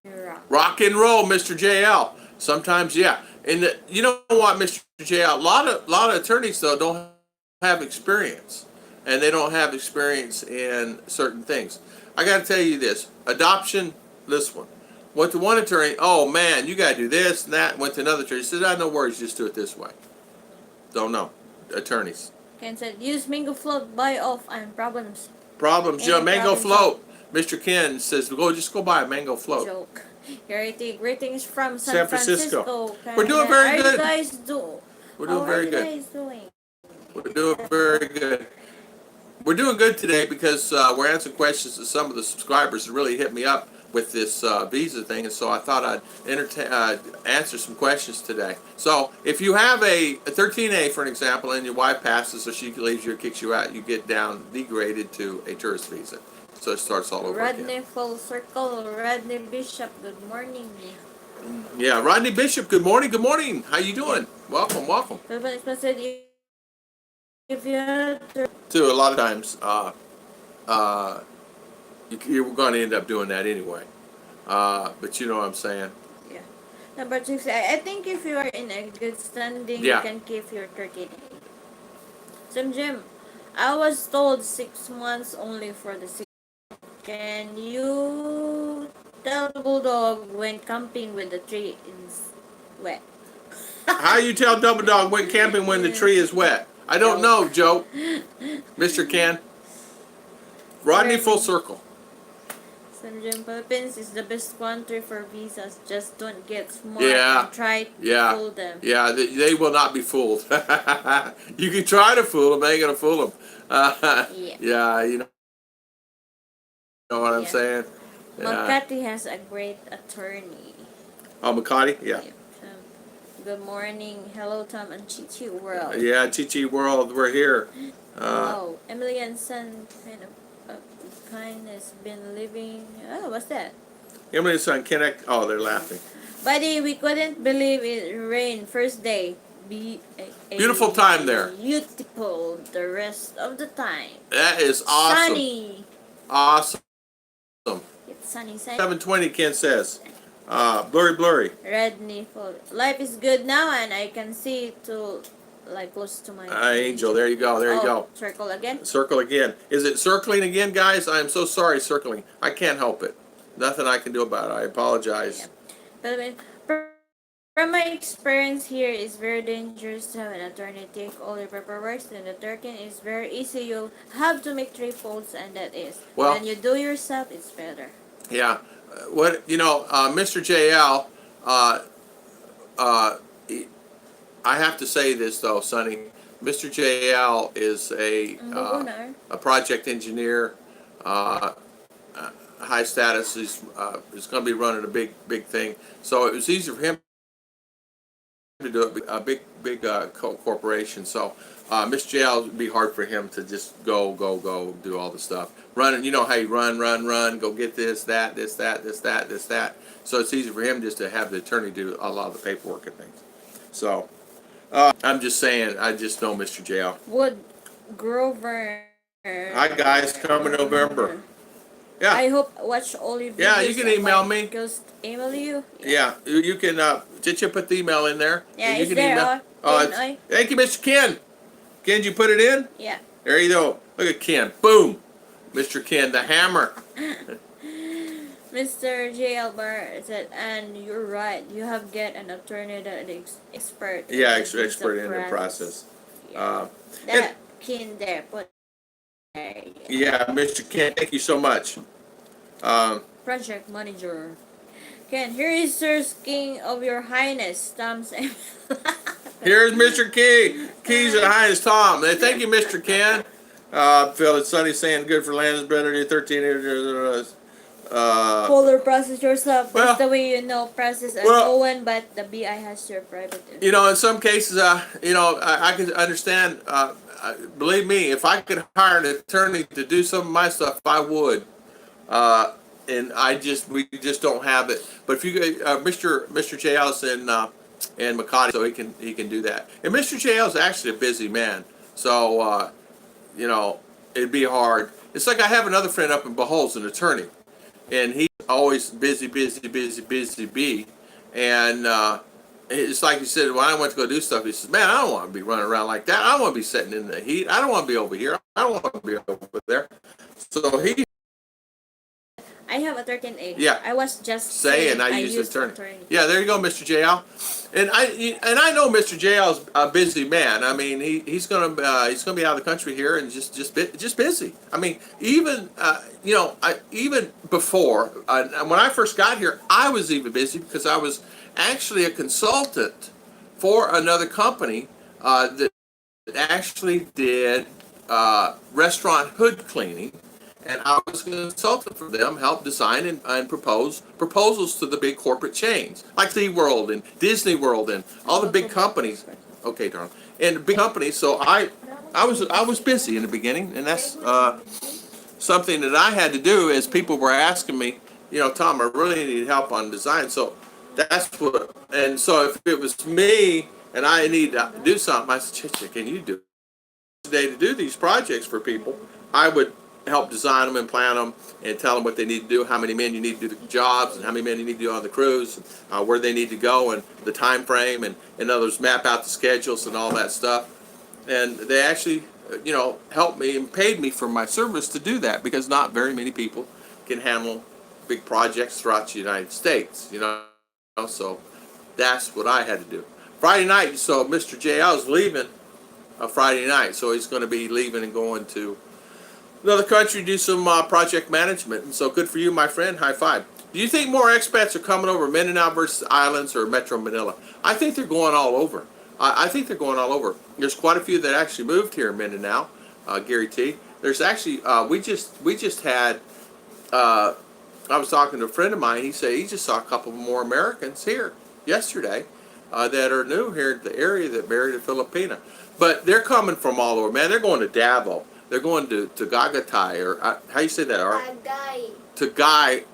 rock and roll, Mr. JL. Sometimes, yeah. And you know what, Mr. JL? A lot of attorneys though don't have experience, and they don't have experience in certain things. I got to tell you this: adoption. This one went to one attorney. Oh man, you got to do this and that. Went to another attorney. Said, "No worries, just do it this way." Don't know. Attorneys. Ken said, use mango float, buy off and problems. Problems. Any Mango problems? float. Mr. Ken says, just go buy a mango float. Joke. Greetings from San San Francisco. Francisco. We're doing very How good. are you guys doing? We're doing very good. How are you guys doing? We're doing very good. We're doing good today because we're answering questions that some of the subscribers really hit me up with this visa thing, and so I thought I'd answer some questions today. So if you have a 13A, for an example, and your wife passes or she leaves you or kicks you out, you get down degraded to a tourist visa. So it starts all over Rodney again. Full Circle, Rodney Bishop, good morning. Yeah, Rodney Bishop, good morning, good morning. How you doing? Welcome, welcome. Philippine expat said, if you had to Too, a lot of times, you're going to end up doing that anyway. But you know what I'm saying? yeah. Number 6, I think if you are in a good standing, Yeah. you can keep your 13. Jim, I was told 6 months only for the 6. Can you tell the bulldog when camping when the tree is wet? How you tell Double Dog went camping when the tree is wet? I don't know, Joe. Mr. Ken. Rodney Full Circle. Jim, Philippines is the best country for visas. Just don't get smart Yeah. and try to Yeah. fool them. Yeah, they will not be fooled. You can try to fool them, they ain't gonna fool them. Yeah. Yeah, you know what I'm Yeah. saying? Yeah. Makati has a great attorney. Oh, Makati? Yeah. Good morning. Hello, Tom and Chichi World. Yeah, Chi World, we're here. Hello. Emily and Son kindness been living. Oh, what's that? Emily and son, connect. Oh, they're laughing. Buddy, we couldn't believe it rained first day. Beautiful time there. Beautiful the rest of the time. That is awesome. Sunny. Awesome. It's sunny. 720, Ken says. Blurry. Redney full. Life is good now, and I can see to like close to my Angel, there you go. There you go. Circle again. Circle again. Is it circling again, guys? I am so sorry, circling. I can't help it. Nothing I can do about it. I apologize. Yeah. From my experience here, it's very dangerous to have an attorney take all your paperwork. And the 13 is very easy. You'll have to make 3 folds, and that is. Well, when you do yourself, it's better. Yeah. Mr. JL, I have to say this though, Sonny. Mr. JL is a project engineer, high status. He's going to be running a big thing. So it was easy for him to do it. A big corporation. So Mr. JL would be hard for him to just go do all the stuff. Running, you know how you run, go get this, that. So it's easy for him just to have the attorney do a lot of the paperwork and things. So I'm just saying, I just know Mr. JL. Wood Grover. Hi guys, coming November. Yeah. I hope watch all your videos. Yeah, you can email me. Just email you. Yeah, you can. Did you put the email in there? Yeah, you it's can there. email. Thank you, Mr. Ken. Ken, did you put it in? Yeah. There you go. Look at Ken. Boom. Mr. Ken, the hammer. Mr. J.L. Barr said, and you're right. You have get an attorney that is expert. Yeah, expert in the process. Yeah. That Ken there. Put there. Yeah, Mr. Ken, thank you so much. Project manager. Ken, here is Sir King of Your Highness, Thumbs. Here's Mr. Key. Keys of Highness Tom. Thank you, Mr. Ken. Phil, it's sunny, saying good for land is better than 13 years. Polar process yourself. That's Well, the way you know process and well, Owen, but the BI has your private info. you know, in some cases, I could understand. Believe me, if I could hire an attorney to do some of my stuff, I would. And we just don't have it. But if you, Mr. J. House and McCarty, so he can do that. And Mr. J. House is actually a busy man, so you know, it'd be hard. It's like I have another friend up in Behol's, an attorney, and he's always busy, and it's like he said, when I went to go do stuff, he says, man, I don't want to be running around like that. I don't want to be sitting in the heat. I don't want to be over here. I don't want to be over there. So he, I have a 13A. yeah, I was just saying I use attorney. Yeah, there you go, Mr. JL. And I know Mr. JL's a busy man. I mean, he's gonna be out of the country here and just busy. I mean, even even before when I first got here, I was even busy because I was actually a consultant for another company that actually did restaurant hood cleaning, and I was a consultant for them, helped design and propose proposals to the big corporate chains like SeaWorld and Disney World and all the big companies. Okay, darling, and big companies. So I was busy in the beginning, and that's something that I had to do as people were asking me, Tom, I really need help on design. So that's what, and so if it was me and I need to do something, I said, Chicha, can you do it today to do these projects for people? I would help design them and plan them and tell them what they need to do, how many men you need to do the jobs, and how many men you need to do on the cruise, where they need to go, and the time frame, and in others map out the schedules and all that stuff. And they actually, helped me and paid me for my service to do that, because not very many people can handle big projects throughout the United States, So that's what I had to do. Friday night, so Mr. J.L. is leaving Friday night, so he's going to be leaving and going to another country to do some project management. And so good for you, my friend. High five. Do you think more expats are coming over Mindanao versus Islands or Metro Manila? I think they're going all over. I think they're going all over. There's quite a few that actually moved here in Mindanao, Gary T. There's actually, we just had, I was talking to a friend of mine. He said he just saw a couple more Americans here yesterday that are new here in the area that married a Filipina. But they're coming from all over, man. They're going to Davao. They're going to Tagaytay, or how you say that, Art? Tagaytay.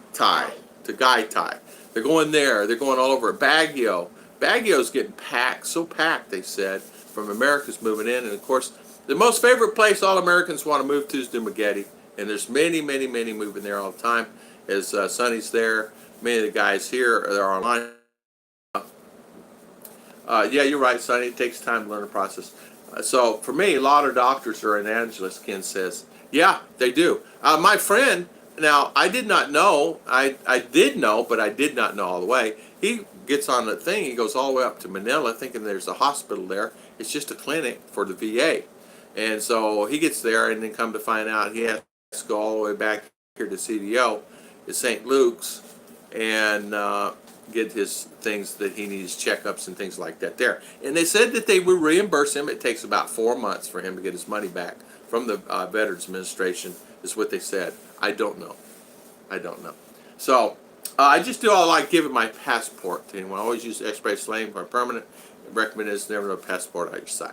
Tagaytay. They're going there. They're going all over. Baguio. Baguio's getting packed, so packed, they said, from Americans moving in. And, of course, the most favorite place all Americans want to move to is Dumaguete. And there's many, many, many moving there all the time. As Sonny's there, many of the guys here are online. Yeah, you're right, Sonny. It takes time to learn the process. So for me, a lot of doctors are in Angeles, Ken says. Yeah, they do. My friend, now I did not know, I did know, but I did not know all the way. He gets on the thing, he goes all the way up to Manila thinking there's a hospital there. It's just a clinic for the VA. And so he gets there, and then come to find out he has to go all the way back here to CDO at St. Luke's and get his things that he needs, checkups and things like that there. And they said that they would reimburse him. It takes about 4 months for him to get his money back from the Veterans Administration, is what they said. I don't know. So I just do all like giving my passport to anyone. I always use Express Lane for permanent. Recommend is never no passport on your side.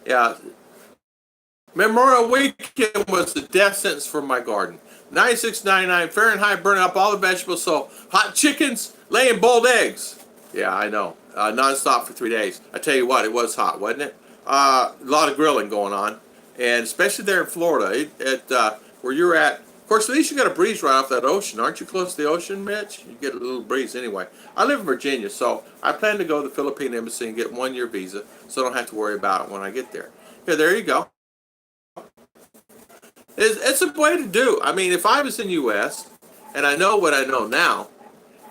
Yeah. Memorial Weekend was the death sentence for my garden. 96.99 Fahrenheit, burning up all the vegetables, so hot chickens laying boiled eggs. Yeah, I know. Non-stop for 3 days. I tell you what, it was hot, wasn't it? A lot of grilling going on, and especially there in Florida, where you're at. Of course, at least you got a breeze right off that ocean. Aren't you close to the ocean, Mitch? You get a little breeze anyway. I live in Virginia, so I plan to go to the Philippine Embassy and get 1 year visa, so I don't have to worry about it when I get there. Yeah, there you go. It's a way to do. I mean, if I was in the U.S., and I know what I know now,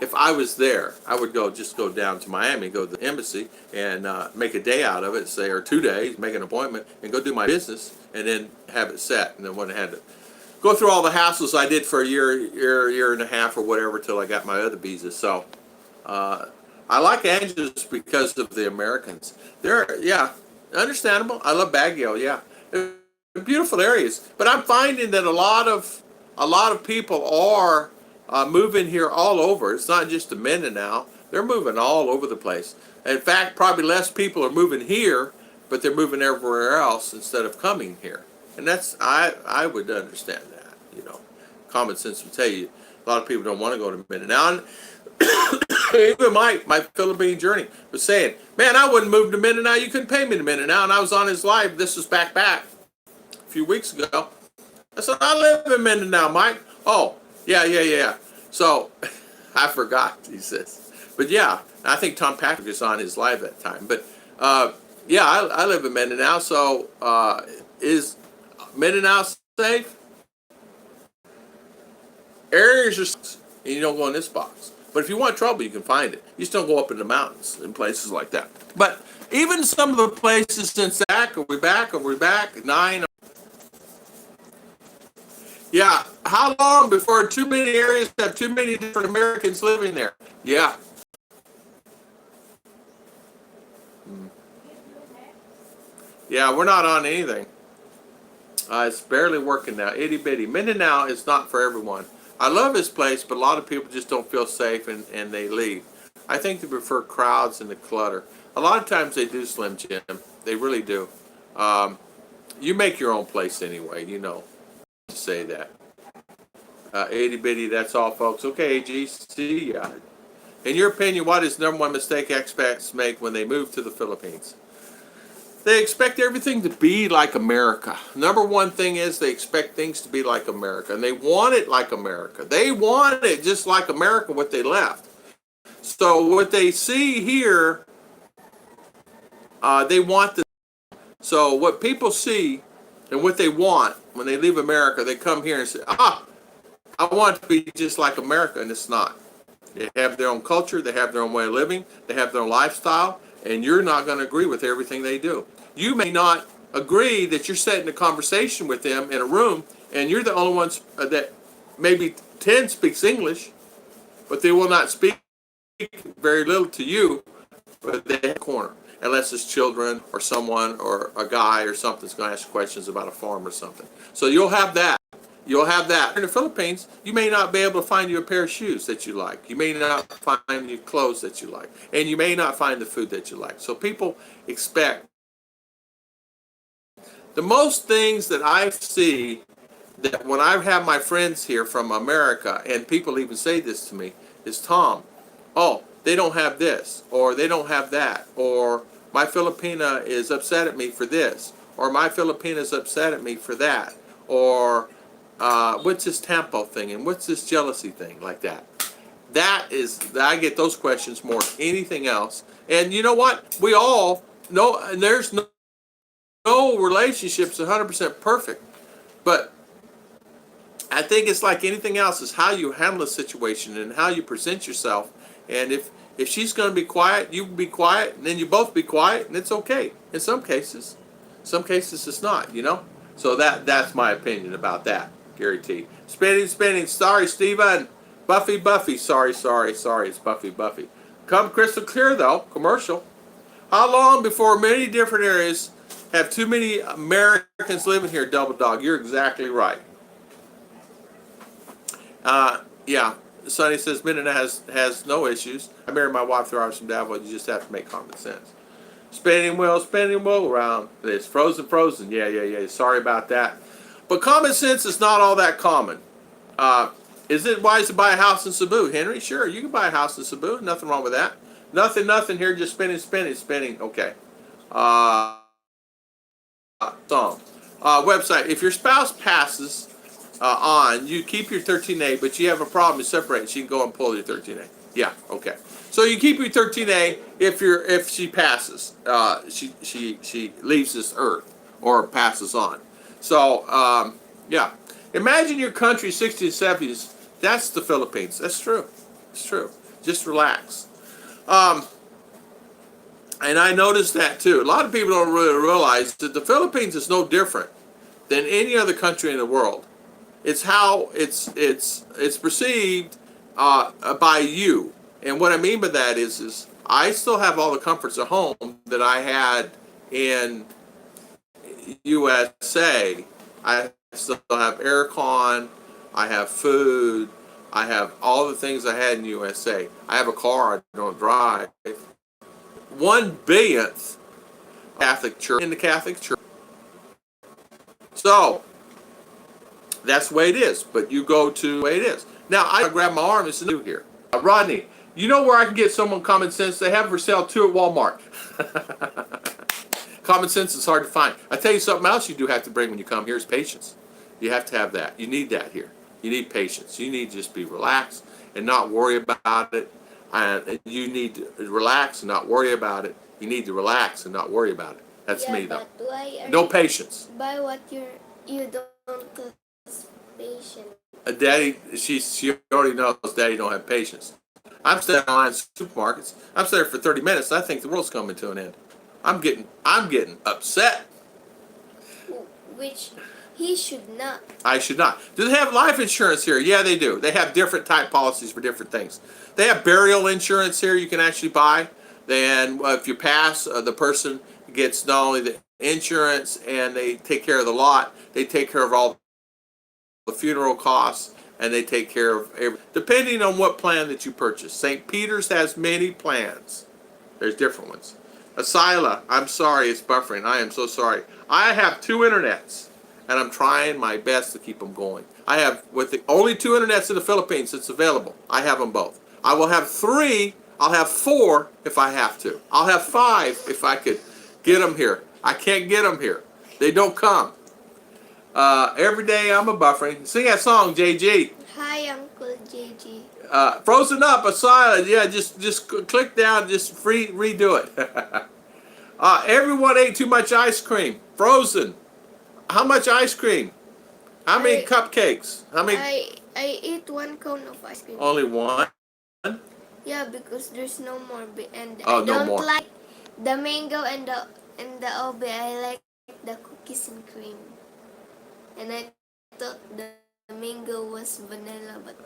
if I was there, I would just go down to Miami, go to the embassy, and make a day out of it, say, or 2 days, make an appointment, and go do my business, and then have it set, and then wouldn't have to go through all the hassles I did for a year and a half, or whatever, till I got my other visa. So I like Angeles because of the Americans. Yeah, understandable. I love Baguio, yeah. beautiful areas. But I'm finding that a lot of people are moving here all over. It's not just the Mindanao. They're moving all over the place. In fact, probably less people are moving here, but they're moving everywhere else instead of coming here. And that's I would understand that. Common sense would tell you a lot of people don't want to go to Mindanao. And even my Philippine journey was saying, man, I wouldn't move to Mindanao. You couldn't pay me to Mindanao. And I was on his live. This was back a few weeks ago. I said, I live in Mindanao, Mike. Oh, yeah. So I forgot, he says. But yeah, I think Tom Patrick was on his live that time. But yeah, I live in Mindanao. So is Mindanao safe? Areas are, and you don't go in this box. But if you want trouble, you can find it. You just don't go up in the mountains and places like that. But even some of the places in Sac, are we back? 9. Yeah. How long before too many areas have too many different Americans living there? Yeah. Yeah, we're not on anything. It's barely working now. Itty bitty. Mindanao is not for everyone. I love this place, but a lot of people just don't feel safe and they leave. I think they prefer crowds and the clutter. A lot of times they do, Slim Jim. They really do. You make your own place anyway, to say that. Itty bitty, that's all, folks. Okay, AG, see ya. In your opinion, what is the number one mistake expats make when they move to the Philippines? They expect everything to be like America. Number one thing is they expect things to be like America, and they want it like America. They want it just like America, what they left. So what they see here, they want the. So what people see and what they want when they leave America, they come here and say, I want it to be just like America, and it's not. They have their own culture, they have their own way of living, they have their own lifestyle, and you're not going to agree with everything they do. You may not agree that you're sitting in a conversation with them in a room, and you're the only ones that maybe 10 speaks English, but they will not speak very little to you, but they have a corner. Unless it's children or someone or a guy or something that's going to ask questions about a farm or something. So you'll have that. In the Philippines, you may not be able to find you a pair of shoes that you like. You may not find you clothes that you like. And you may not find the food that you like. So people expect. The most things that I see that when I have my friends here from America, and people even say this to me, is Tom, they don't have this, or they don't have that, or my Filipina is upset at me for this, or my Filipina is upset at me for that, or what's this tampo thing, and what's this jealousy thing, like that. I get those questions more than anything else. And you know what? We all know, and there's no relationship's 100% perfect. But I think it's like anything else, is how you handle a situation and how you present yourself. And if she's going to be quiet, you be quiet, and then you both be quiet, and it's okay. In some cases it's not, So that's my opinion about that, Gary T. Spinning. Sorry, Steven. Buffy. Sorry. It's Buffy. Come crystal clear, though. Commercial. How long before many different areas have too many Americans living here, Double Dog? You're exactly right. Yeah. Sonny says Mindanao has no issues. I married my wife through some Davil. You just have to make common sense. Spinning wheel around this. Frozen. Yeah. Sorry about that. But common sense is not all that common. Is it wise to buy a house in Cebu, Henry? Sure, you can buy a house in Cebu. Nothing wrong with that. Nothing here. Just spinning. Okay. Song. Website. If your spouse passes on, you keep your 13A, but you have a problem, you separate, she can go and pull your 13A. Yeah, okay. So you keep your 13A if she passes, she leaves this earth or passes on. So yeah, imagine your country 60s, 70s. That's the Philippines. That's true. It's true. Just relax. And I noticed that too. A lot of people don't really realize that the Philippines is no different than any other country in the world. It's how it's perceived by you. And what I mean by that is I still have all the comforts at home that I had in USA, I still have aircon, I have food, I have all the things I had in USA. I have a car I don't drive. 1/1000th Catholic Church in the Catholic Church. So that's the way it is. But you go to the way it is. Now I grab my arm and say, "New here, Rodney. You know where I can get someone common sense? They have for sale too at Walmart." Common sense is hard to find. I tell you something else you do have to bring when you come here is patience. You have to have that. You need that here. You need patience. You need to just be relaxed and not worry about it. And you need to relax and not worry about it. You need to relax and not worry about it. That's me though. No patience. By what you don't cause patience. Daddy, she already knows Daddy don't have patience. I'm standing in line in supermarkets. I'm standing for 30 minutes. And I think the world's coming to an end. I'm getting upset. Which he should not. I should not. Do they have life insurance here? Yeah, they do. They have different type policies for different things. They have burial insurance here you can actually buy. Then if you pass, the person gets not only the insurance and they take care of the lot, they take care of all the funeral costs, and they take care of depending on what plan that you purchase. St. Peter's has many plans. There's different ones. Asila, I'm sorry, it's buffering. I am so sorry. I have 2 internets, and I'm trying my best to keep them going. I have, with the only 2 internets in the Philippines that's available, I have them both. I will have 3, I'll have 4 if I have to. I'll have 5 if I could get them here. I can't get them here. They don't come. Every day I'm a buffering. Sing that song, JG. Hi, Uncle JG. Frozen up, Asila. Yeah, just click down, just redo it. Everyone ate too much ice cream. Frozen. How much ice cream? How many cupcakes? How many? I ate 1 cone of ice cream. Only 1? Yeah, because there's no more. And Oh, I no don't more. like the mango and the OB. I like the cookies and cream. And I thought the mango was vanilla, but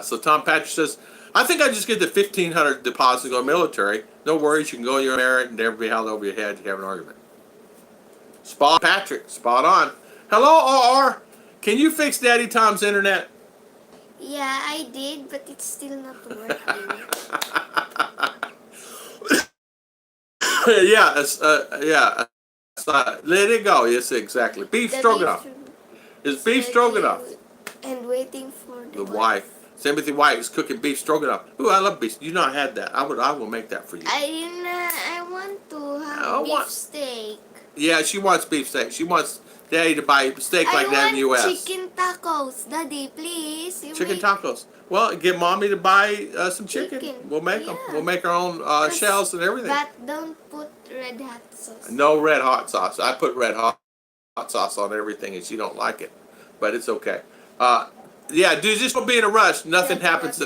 So Tom Patrick says, I think I just get the $1,500 deposit to go military. No worries, you can go your merit and never be held over your head to have an argument. Spot Patrick, spot on. Hello, RR. Can you fix Daddy Tom's internet? yeah, I did, but it's still not working. yeah. Let it go. Yes, exactly. Beef stroganoff. It's beef stroganoff. And waiting for The wife. Timothy White is cooking beef stroganoff. Ooh, I love beef. You've not had that. I will make that for you. I want to have beef steak. Yeah, she wants beef steak. She wants Daddy to buy steak like that in the U.S. I want chicken tacos. Daddy, please. Chicken tacos. Well, get Mommy to buy some chicken. We'll make them. We'll make our own shells and everything. But don't put red hot sauce. No red hot sauce. I put red hot sauce on everything, and she don't like it, but it's okay. Yeah, dude, just don't be in a rush. Nothing happens,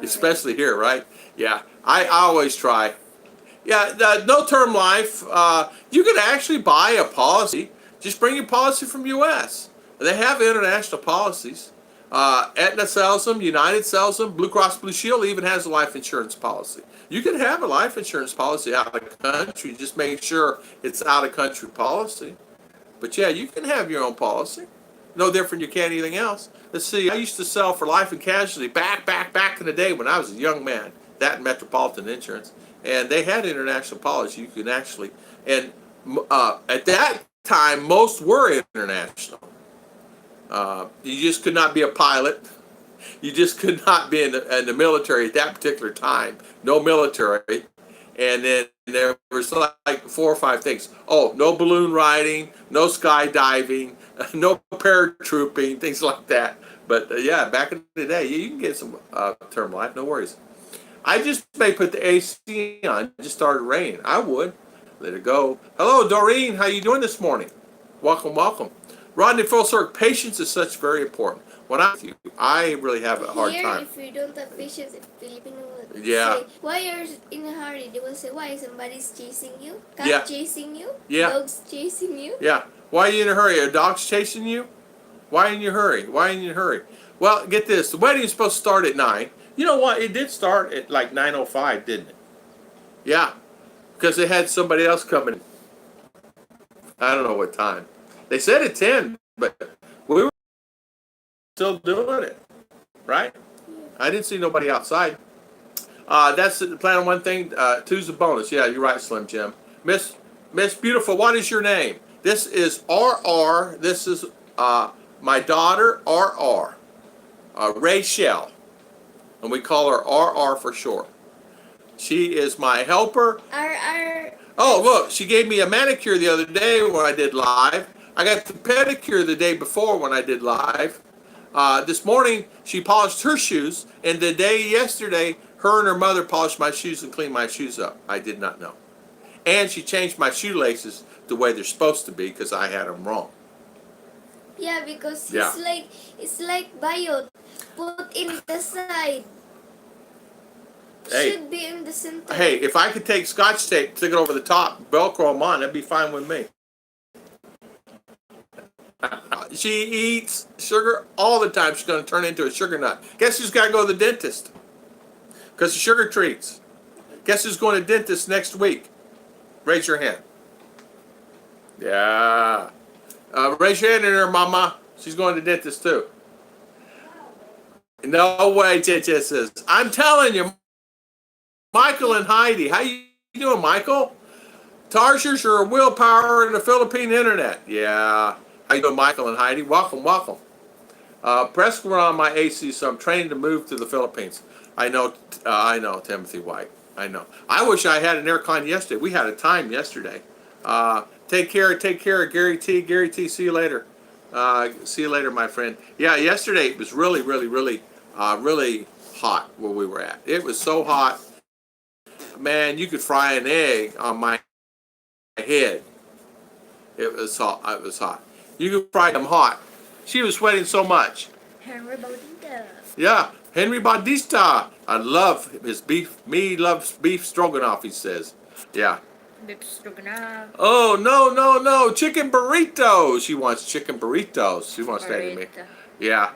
especially here, right? Yeah, I always try. Yeah, no term life. You can actually buy a policy. Just bring your policy from U.S. They have international policies. Aetna sells them, United sells them, Blue Cross Blue Shield even has a life insurance policy. You can have a life insurance policy out of the country, just make sure it's out of country policy. But yeah, you can have your own policy. No different you can anything else. Let's see, I used to sell for life and casualty back in the day when I was a young man, that and Metropolitan Insurance, and they had international policy. You can actually, and at that time, most were international. You just could not be a pilot. You just could not be in the military at that particular time. No military. And then there was like 4 or 5 things. Oh, no balloon riding, no skydiving, no paratrooping, things like that. But yeah, back in the day, you can get some term life, no worries. I just may put the AC on. It just started raining. I would. Let it go. Hello, Doreen. How you doing this morning? Welcome, welcome. Rodney Full Circle, patience is such very important. When I'm with you, I really have a hard time. If you don't have patience, Filipino will Yeah. say, why are you in a hurry? They will say, why? Somebody's chasing you? Cat Yeah. chasing you? Yeah. Dogs chasing you? Yeah. Why are you in a hurry? Are dogs chasing you? Why in your hurry? Why in your hurry? Well, get this. The wedding is supposed to start at 9. You know what? It did start at like 9:05, didn't it? Yeah. Because they had somebody else coming. I don't know what time. They said at 10, but we were still doing it, right? I didn't see nobody outside. That's the plan on one thing. Two's a bonus. Yeah, you're right, Slim Jim. Miss Beautiful, what is your name? This is RR. This is my daughter, RR. Rachel. And we call her RR for short. She is my helper. Oh, look, she gave me a manicure the other day when I did live. I got the pedicure the day before when I did live. This morning, she polished her shoes, and the day yesterday, her and her mother polished my shoes and cleaned my shoes up. I did not know. And she changed my shoelaces the way they're supposed to be because I had them wrong. Yeah, because Yeah. it's like bio. Put in the side. Hey. Should be in the center. Hey, if I could take Scotch tape, stick it over the top, Velcro them on, that'd be fine with me. She eats sugar all the time. She's going to turn into a sugar nut. Guess who's got to go to the dentist? Because of sugar treats. Guess who's going to dentist next week? Raise your hand. Yeah. Raise your hand in there, Mama. She's going to dentist too. No way, Chicha says. I'm telling you, Michael and Heidi. How you doing, Michael? Tarsiers are a willpower in the Philippine internet. Yeah. How you doing, Michael and Heidi? Welcome, welcome. Preston on my AC, so I'm training to move to the Philippines. I know, Timothy White. I know. I wish I had an aircon yesterday. We had a time yesterday. Take care, Gary T. Gary T, see you later. See you later, my friend. Yeah, yesterday it was really, really, really, really hot where we were at. It was so hot. Man, you could fry an egg on my head. It was hot. It was hot. You could fry them hot. She was sweating so much. Henry Bautista. Yeah, Henry Bautista. I love his beef. Me loves beef stroganoff, he says. Yeah. Beef stroganoff. Oh, no. Chicken burritos. She wants chicken burritos. She wants that to me. Yeah.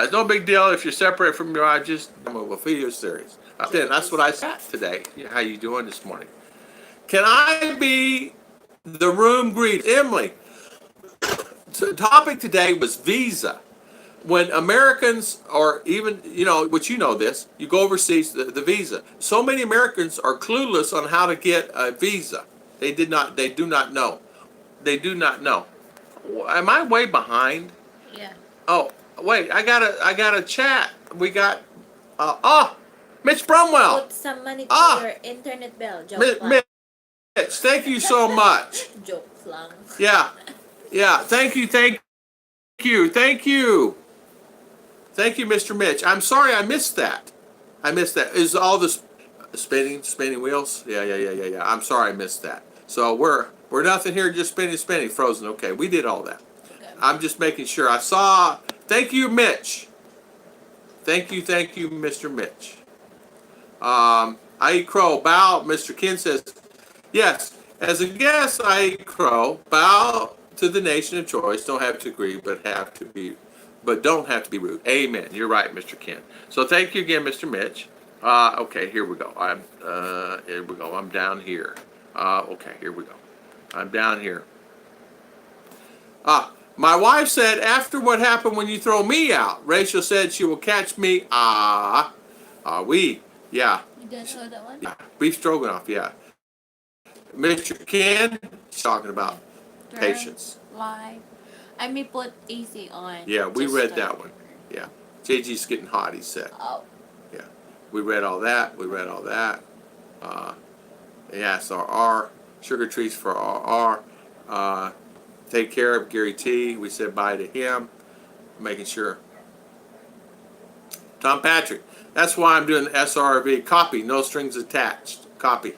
It's no big deal if you're separated from your wife. Just I'm a video series. That's what I said today. How you doing this morning? Can I be the room greet? Emily, the topic today was visa. When Americans, or even, which you know this, you go overseas, the visa. So many Americans are clueless on how to get a visa. They do not know. They do not know. Am I way behind? Yeah. Oh, wait, I got a chat. We got, Mitch Bromwell. Put some money to your internet bill. Joke lang. Mitch, thank you so much. Joke lang. Yeah, thank you. Thank you, Mr. Mitch. I'm sorry I missed that. Is all this spinning wheels? Yeah. I'm sorry I missed that. So we're nothing here, just spinning, frozen. Okay, we did all that. Okay. I'm just making sure. I saw. Thank you, Mitch. Thank you, Mr. Mitch. I eat crow. Bow. Mr. Ken says, yes. As a guest, I eat crow. Bow to the nation of choice. Don't have to agree, but don't have to be rude. Amen. You're right, Mr. Ken. So thank you again, Mr. Mitch. Okay, here we go. I'm down here. Okay, here we go. I'm down here. My wife said after what happened when you throw me out, Rachel said she will catch me. We. Yeah. You guys know that one? Yeah. Beef stroganoff. Yeah. Mr. Ken, he's talking about patience. Live. I may put easy on. Yeah, we read that one. Yeah. JG's getting hot, he said. Oh. Yeah. We read all that. Yes, our sugar treats for our take care of Gary T. We said bye to him. Making sure. Tom Patrick. That's why I'm doing the SRV. Copy. No strings attached. Copy.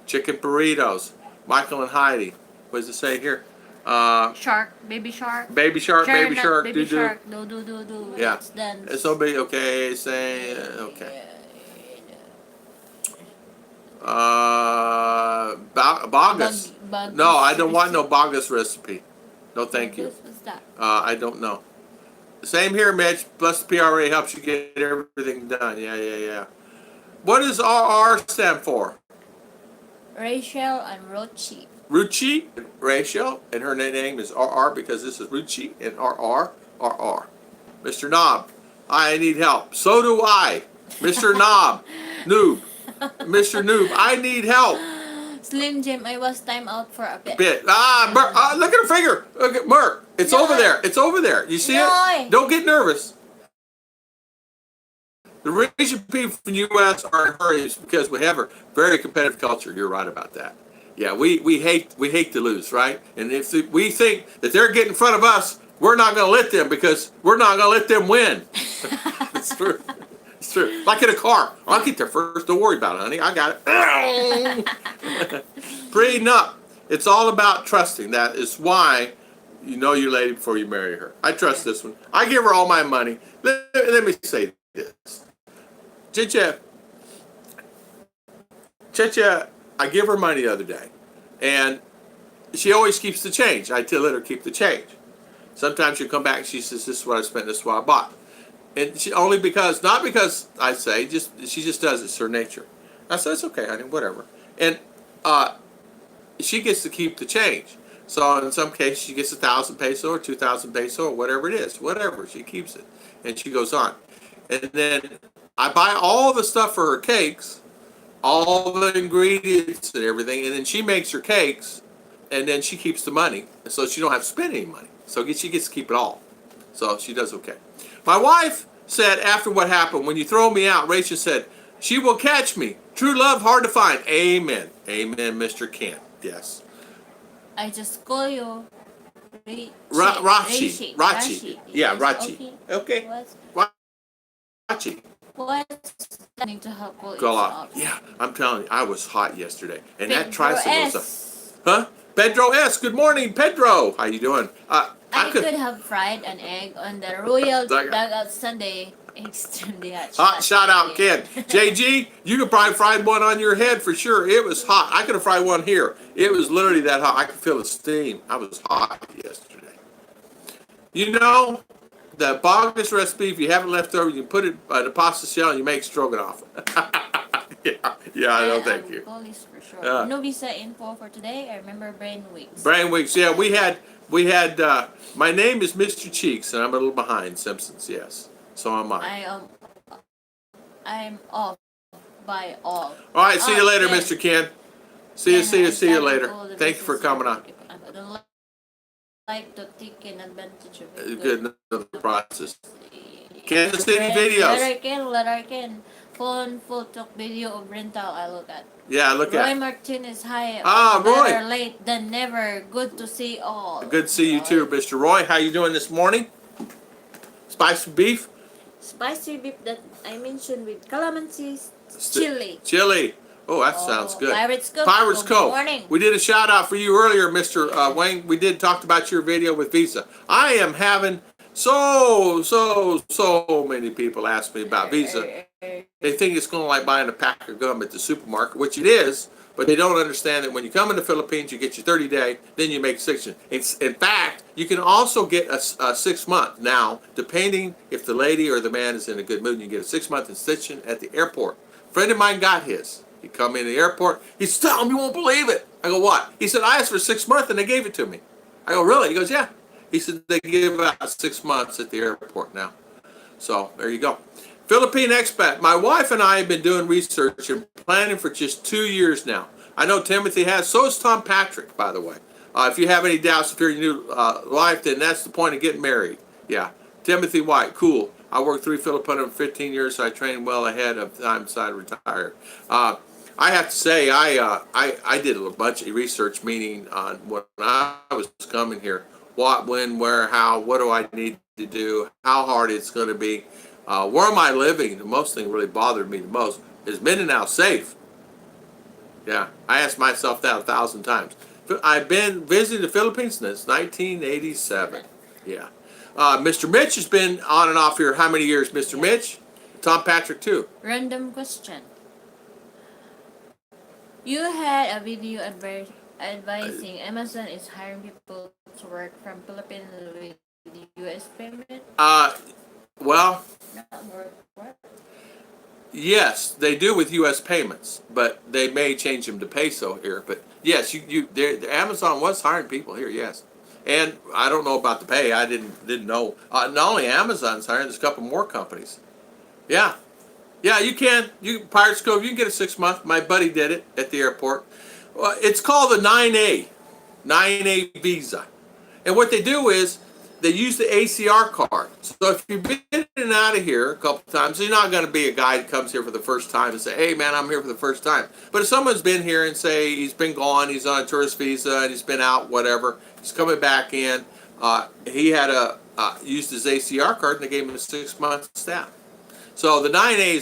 Chicken burritos. Michael and Heidi. What does it say here? Shark. Baby shark. Baby shark. Baby shark. Baby Do. shark. Do. Yeah. It's done. It's no big. Okay. Say. Okay. Bogus. No, I don't want no bogus recipe. No, thank you. What's that? I don't know. Same here, Mitch. Plus the PRA helps you get everything done. Yeah. What does RR stand for? Rachel and Rochi. Ruchi and Rachel, and her name is RR because this is Ruchi and RR. Mr. Knob, I need help. So do I. Mr. Knob, Noob. Mr. Noob, I need help. Slim Jim, I was time out for a bit. Look at her finger. Look at Merc. It's over there. It's over there. You see it? Don't get nervous. The reason people from the U.S. are in hurries because we have a very competitive culture. You're right about that. Yeah, we hate to lose, right? And if we think that they're getting in front of us, we're not going to let them because we're not going to let them win. It's true. It's true. Like in a car. I'll get there first. Don't worry about it, honey. I got it. Prenup. It's all about trusting. That is why you know your lady before you marry her. I trust this one. I give her all my money. Let me say this. Chicha, I give her money the other day, and she always keeps the change. I let her keep the change. Sometimes she'll come back and she says, "This is what I spent. This is what I bought," and she only because not because I say, she just does it. It's her nature. I said, "It's okay, honey, whatever." And she gets to keep the change. So in some cases, she gets 1,000 peso or 2,000 peso or whatever it is, whatever she keeps it, and she goes on. And then I buy all the stuff for her cakes, all the ingredients and everything, and then she makes her cakes, and then she keeps the money, so she don't have to spend any money. So she gets to keep it all. So she does okay. My wife said after what happened, when you throw me out, Rachel said, she will catch me. True love hard to find. Amen. Amen, Mr. Kent. Yes. I just call you Rachi. Yeah, Rachi. Okay. Rachi. What's happening to help call Go it out. off? Yeah, I'm telling you, I was hot yesterday. And Pedro that tricycle was S. Huh? Pedro S. Good morning, Pedro. How you doing? I could have fried an egg on the Royal Dugout Sunday. Extremely hot. Shout out, Ken. JG, you could probably fry one on your head for sure. It was hot. I could have fried one here. It was literally that hot. I could feel the steam. I was hot yesterday. You know, the bogus recipe, if you have it left over, you can put it in the pasta shell and you make stroganoff. yeah, I know, thank you. Police for sure. No visa info for today. I remember brain weeks. Brain weeks, yeah. We had, my name is Mr. Cheeks, and I'm a little behind Simpsons, yes. So am I. I'm off by all. All right, see you later, Mr. Ken. See you later. Thank you for coming on. I don't like to take advantage of it. Good process. Kansas City videos. Let I can. Phone photo video of rental I look at. Yeah, look at. Roy Martinez, hi. Roy. Better late than never. Good to see all. Good to see you too, Mr. Roy. How you doing this morning? Spicy beef? Spicy beef that I mentioned with calamansi chili. Oh, that sounds good. Pirates Cove. Pirates Cove. Morning. We did a shout out for you earlier, Mr. Wayne. We did talk about your video with Visa. I am having so many people ask me about Visa. They think it's going to like buying a pack of gum at the supermarket, which it is, but they don't understand that when you come in the Philippines, you get your 30-day, then you make 6. In fact, you can also get a 6-month now, depending if the lady or the man is in a good mood. You can get a 6-month extension at the airport. A friend of mine got his. He come in the airport. He said, "Tell him you won't believe it." I go, "What?" He said, "I asked for 6 months and they gave it to me." I go, "Really?" He goes, "Yeah." He said, "They give out 6 months at the airport now." So there you go. Philippine expat. My wife and I have been doing research and planning for just 2 years now. I know Timothy has. So is Tom Patrick, by the way. If you have any doubts if you're in your new life, then that's the point of getting married. Yeah. Timothy White, cool. I worked 3 Filipino for 15 years, so I trained well ahead of time, so I retired. I have to say, I did a bunch of research, meaning on when I was coming here. What, when, where, how, what do I need to do, how hard it's going to be. Where am I living? The most thing really bothered me the most is Mindanao safe? Yeah, I asked myself that 1,000 times. I've been visiting the Philippines since 1987. Yeah. Mr. Mitch has been on and off here how many years, Mr. Mitch? Tom Patrick too. Random question. You had a video advising Amazon is hiring people to work from Philippines with U.S. payment? Well, Not work. Yes, they do with U.S. payments, but they may change them to peso here. But yes, Amazon was hiring people here. Yes, and I don't know about the pay. I didn't know. Not only Amazon's hiring, there's a couple more companies. Yeah, yeah, you can. Pirates Cove, you can get a 6 month. My buddy did it at the airport. Well, it's called the 9A visa, and what they do is they use the ACR card. So if you've been in and out of here a couple times, you're not going to be a guy that comes here for the first time and say, hey man, I'm here for the first time. But if someone's been here and say he's been gone, he's on a tourist visa and he's been out, whatever, he's coming back in, he had used his ACR card and they gave him a 6 month stamp. So the 9A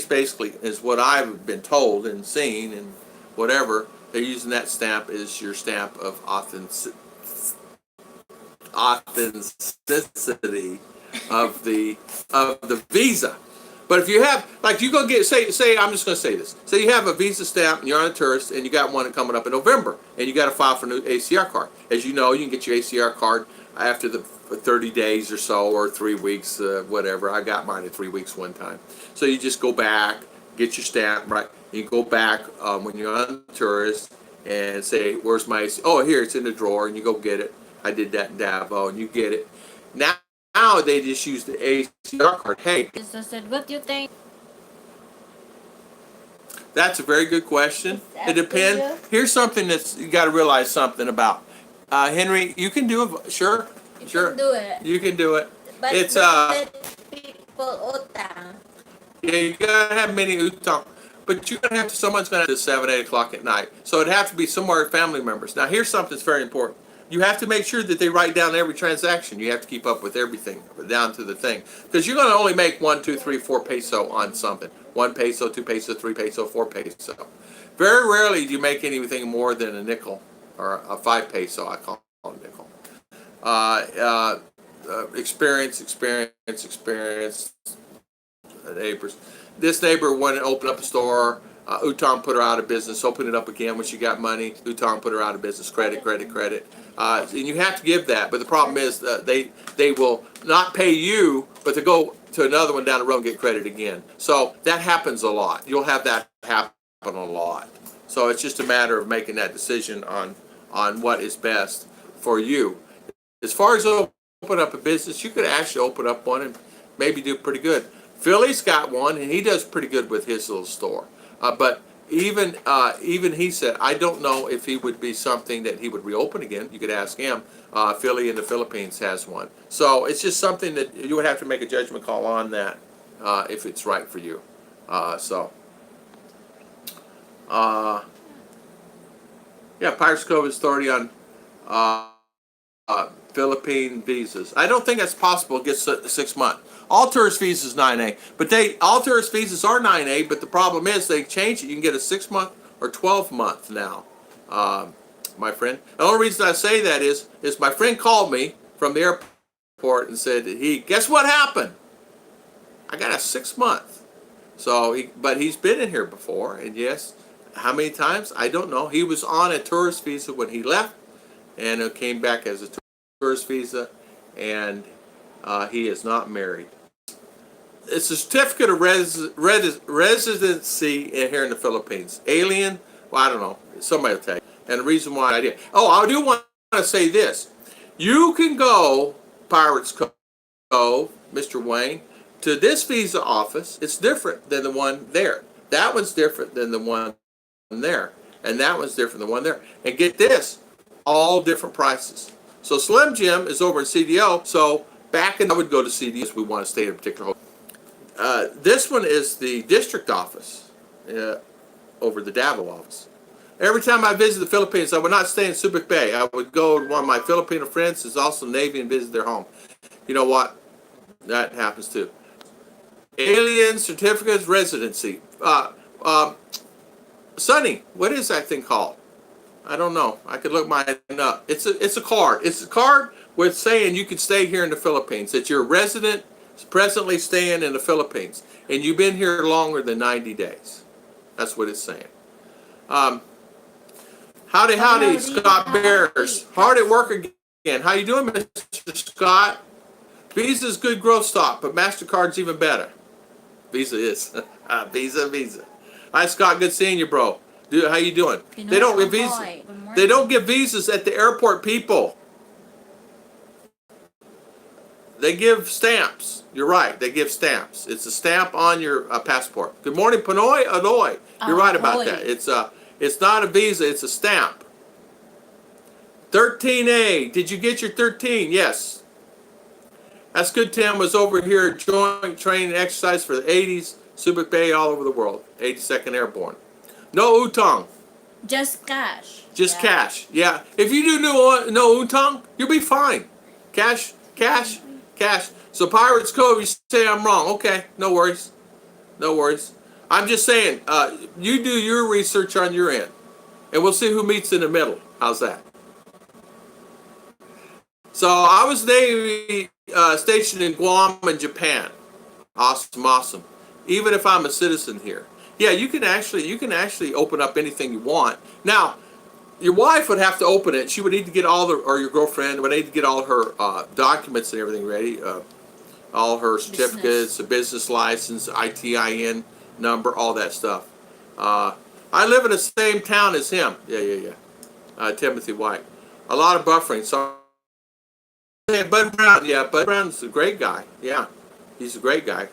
is what I've been told and seen and whatever. They're using that stamp as your stamp of authenticity of the visa. But if you have, like, you go get, say I'm just going to say this. Say you have a visa stamp and you're on a tourist and you got one coming up in November and you got to file for a new ACR card. As you know, you can get your ACR card after the 30 days or so, or 3 weeks, whatever. I got mine in 3 weeks one time. So you just go back, get your stamp, right? You go back when you're on a tourist and say, where's my ACR? Oh, here, it's in the drawer, and you go get it. I did that in Davao, and you get it. Now they just use the ACR card. Hey, I said, what do you think? that's a very good question. It depends. You? Here's something that's you got to realize something about. Henry, you can do it. Sure. You can do it. You can do it. But It's don't let people utang. Yeah, you gotta have many utang, but you're gonna have to. Someone's gonna have to 7, 8 o'clock at night. So it'd have to be somewhere family members. Now here's something that's very important. You have to make sure that they write down every transaction. You have to keep up with everything down to the thing, because you're gonna only make 1, 2, 3, 4 peso on something. 1 peso, 2 peso, 3 peso, 4 peso. Very rarely do you make anything more than a nickel or a 5 peso. I call it a nickel. Experience. Neighbors. This neighbor wanted to open up a store. Utang put her out of business. Open it up again when she got money. Utang put her out of business. Credit. And you have to give that. But the problem is they will not pay you, but to go to another one down the road and get credit again. So that happens a lot. You'll have that happen a lot. So it's just a matter of making that decision on what is best for you. As far as open up a business, you could actually open up one and maybe do pretty good. Philly's got one, and he does pretty good with his little store. But even he said, I don't know if he would be something that he would reopen again. You could ask him. Philly in the Philippines has one. So it's just something that you would have to make a judgment call on that if it's right for you. Yeah, Pirates Cove Authority on Philippine visas. I don't think that's possible to get 6 months. All tourist visas 9A, but all tourist visas are 9A. But the problem is they change it. You can get a 6 month or 12 month now, my friend. The only reason I say that is my friend called me from the airport and said that guess what happened? I got a 6 month. So but he's been in here before, and yes, how many times I don't know. He was on a tourist visa when he left, and it came back as a tourist visa, and he is not married. It's a certificate of residency here in the Philippines. Alien, well, I don't know. Somebody will tell you. And the reason why I did. Oh, I do want to say this. You can go, Pirates Cove, Mr. Wayne, to this visa office. It's different than the one there. That one's different than the one there. And that one's different than the one there. And get this, all different prices. So Slim Jim is over in CDO. So I would go to CDO if we want to stay in a particular hotel. This one is the district office over the Davao office. Every time I visit the Philippines, I would not stay in Subic Bay. I would go to one of my Filipino friends who's also Navy and visit their home. You know what? That happens too. Alien certificates residency. Sonny, what is that thing called? I don't know. I could look mine up. It's a card. It's a card with saying you can stay here in the Philippines. That you're a resident presently staying in the Philippines, and you've been here longer than 90 days. That's what it's saying. Howdy, Scott Bears. Hard at work again. How you doing, Mr. Scott? Visa's good growth stock, but MasterCard's even better. Visa is. Visa. Hi, Scott. Good seeing you, bro. Dude, how you doing? Pinoy They don't give Ahoy. visas. Good morning. They don't give visas at the airport, people. They give stamps. You're right. They give stamps. It's a stamp on your passport. Good morning, Pinoy Ahoy. You're right about that. It's not a visa. It's a stamp. 13A. Did you get your 13? Yes. That's good. Tim was over here joint training exercise for the 80s. Subic Bay all over the world. 82nd Airborne. No utang. Just cash. Just cash. Yeah. If you do no utang, you'll be fine. Cash. So Pirates Cove, you say I'm wrong. Okay. No worries. I'm just saying, you do your research on your end. And we'll see who meets in the middle. How's that? So I was Navy stationed in Guam and Japan. Awesome. Even if I'm a citizen here. Yeah, you can actually open up anything you want. Now, your wife would have to open it. She would need to get or your girlfriend would need to get all her documents and everything ready. All her certificates, a business license, ITIN number, all that stuff. I live in the same town as him. Yeah. Timothy White. A lot of buffering. So, Bud Brown. Yeah, Bud Brown's a great guy. Yeah, he's a great guy.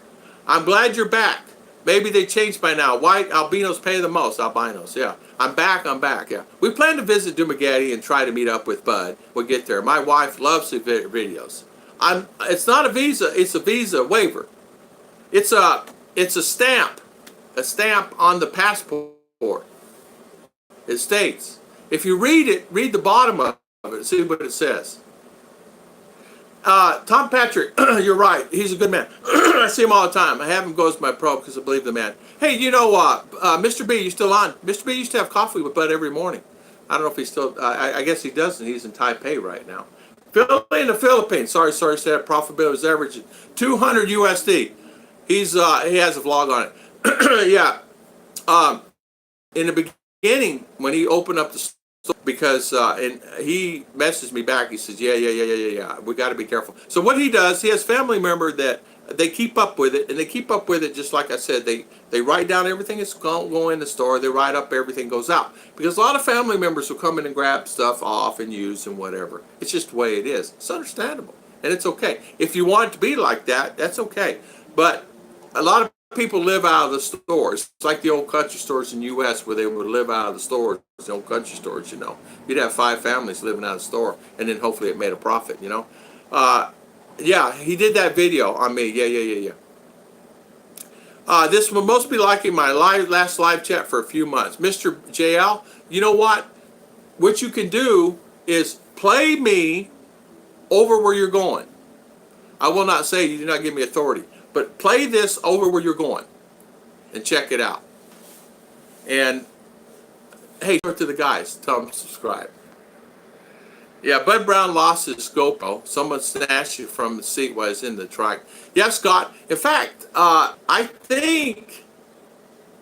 I'm glad you're back. Maybe they changed by now. White albinos pay the most. Albinos, yeah. I'm back, yeah. We plan to visit Dumaguete and try to meet up with Bud. We'll get there. My wife loves the videos. It's not a visa, it's a visa waiver. It's a stamp. A stamp on the passport. It states. If you read the bottom of it, see what it says. Tom Patrick, you're right. He's a good man. I see him all the time. I have him go as my pro because I believe the man. Hey, you know, Mr. B, you still on? Mr. B used to have coffee with Bud every morning. I don't know if he's still, I guess he doesn't. He's in Taipei right now. Philly in the Philippines. Sorry, said profitability is averaging 200 USD. He has a vlog on it. Yeah. In the beginning, when he opened up the store, because and he messaged me back. He says, yeah. We got to be careful. So what he does, he has family member that they keep up with it, and they keep up with it just like I said. They write down everything that's going in the store. They write up everything goes out because a lot of family members will come in and grab stuff off and use and whatever. It's just the way it is. It's understandable, and it's okay. If you want it to be like that, that's okay. But a lot of people live out of the stores. It's like the old country stores in the U.S. where they would live out of the stores, the old country stores, you know. You'd have 5 families living out of the store, and then hopefully it made a profit, you know. Yeah, he did that video on me. Yeah. This will most be liking my last live chat for a few months. Mr. JL, you know what? What you can do is play me over where you're going. I will not say you do not give me authority. But play this over where you're going and check it out. And hey, to the guys, tell them to subscribe. Yeah, Bud Brown lost his GoPro. Someone snatched it from the seat while he's in the truck. Yeah, Scott. In fact, I think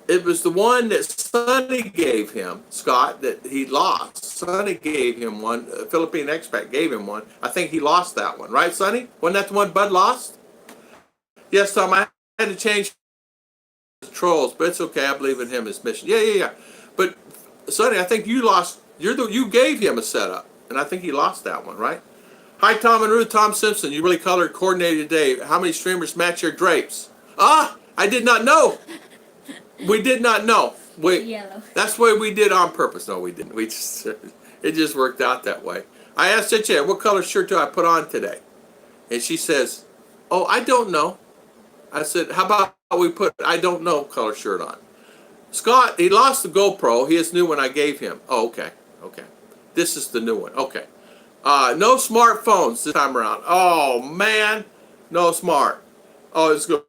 it was the one that Sonny gave him, Scott, that he lost. Sonny gave him one. A Philippine expat gave him one. I think he lost that one. Right, Sonny? Wasn't that the one Bud lost? Yes, Tom, I had to change the trolls, but it's okay. I believe in him, his mission. Yeah. But, Sonny, I think you lost, you gave him a setup, and I think he lost that one, right? Hi, Tom and Ruth. Tom Simpson, you really color coordinated today. How many streamers match your drapes? I did not know. We did not know. Yellow. That's what we did on purpose. No, we didn't. It just worked out that way. I asked Chicha, what color shirt do I put on today? And she says, oh, I don't know. I said, how about we put I don't know color shirt on? Scott, he lost the GoPro. He has new one I gave him. Oh, okay. This is the new one. Okay. No smartphones this time around. Oh, man. No smart. Oh, let's go.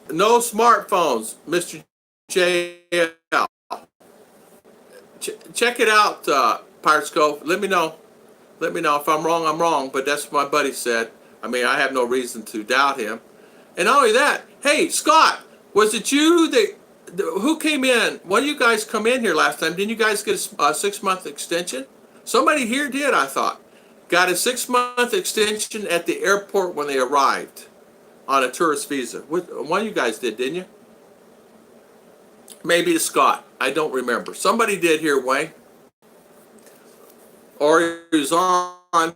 No smartphones, Mr. JL. Check it out, Pirates Cove. Let me know. If I'm wrong, I'm wrong. But that's what my buddy said. I mean, I have no reason to doubt him. And not only that, hey, Scott, was it you who came in? One of you guys come in here last time. Didn't you guys get a 6-month extension? Somebody here did, I thought. Got a 6-month extension at the airport when they arrived on a tourist visa. One of you guys did, didn't you? Maybe it's Scott. I don't remember. Somebody did here, Wayne. Or he was on.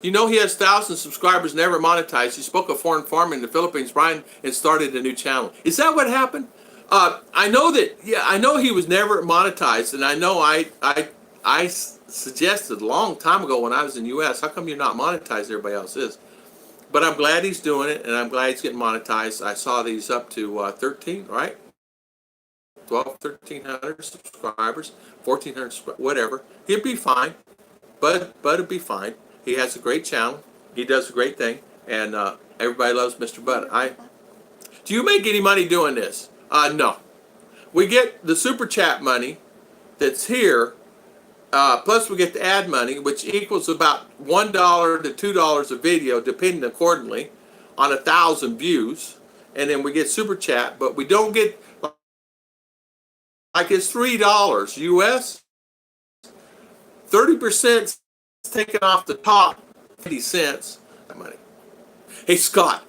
You know he has thousands of subscribers, never monetized. He spoke of foreign farming in the Philippines, Brian, and started a new channel. Is that what happened? I know that. Yeah, I know he was never monetized, and I know I suggested a long time ago when I was in the U.S. How come you're not monetized? Everybody else is. But I'm glad he's doing it, and I'm glad he's getting monetized. I saw these up to 13, right? 12, 1,300 subscribers, 1,400, whatever. He'd be fine. Bud would be fine. He has a great channel. He does a great thing, and everybody loves Mr. Bud. Do you make any money doing this? No. We get the super chat money that's here, plus we get the ad money, which equals about $1 to $2 a video, depending accordingly on 1,000 views, and then we get super chat, but we don't get like it's $3 US. 30% taken off the top, 50 cents. Money. Hey Scott,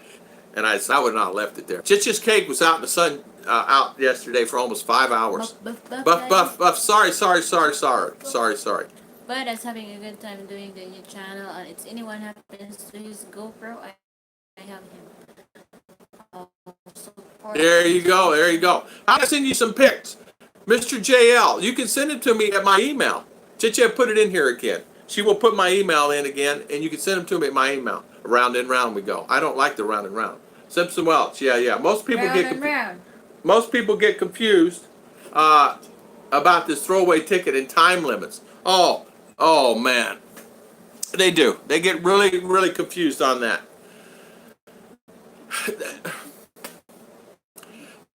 and I would not have left it there. Chichi's cake was out in the sun out yesterday for almost 5 hours. Buff. Sorry. But as having a good time doing the new channel, and it's anyone happens to use GoPro, I have him. There you go. I'll send you some pics. Mr. JL, you can send it to me at my email. Chichi put it in here again. She will put my email in again, and you can send them to me at my email. Round and round we go. I don't like the round and round. Simpson Welch, yeah. Most people get confused about this throwaway ticket and time limits. Oh man, they do. They get really confused on that.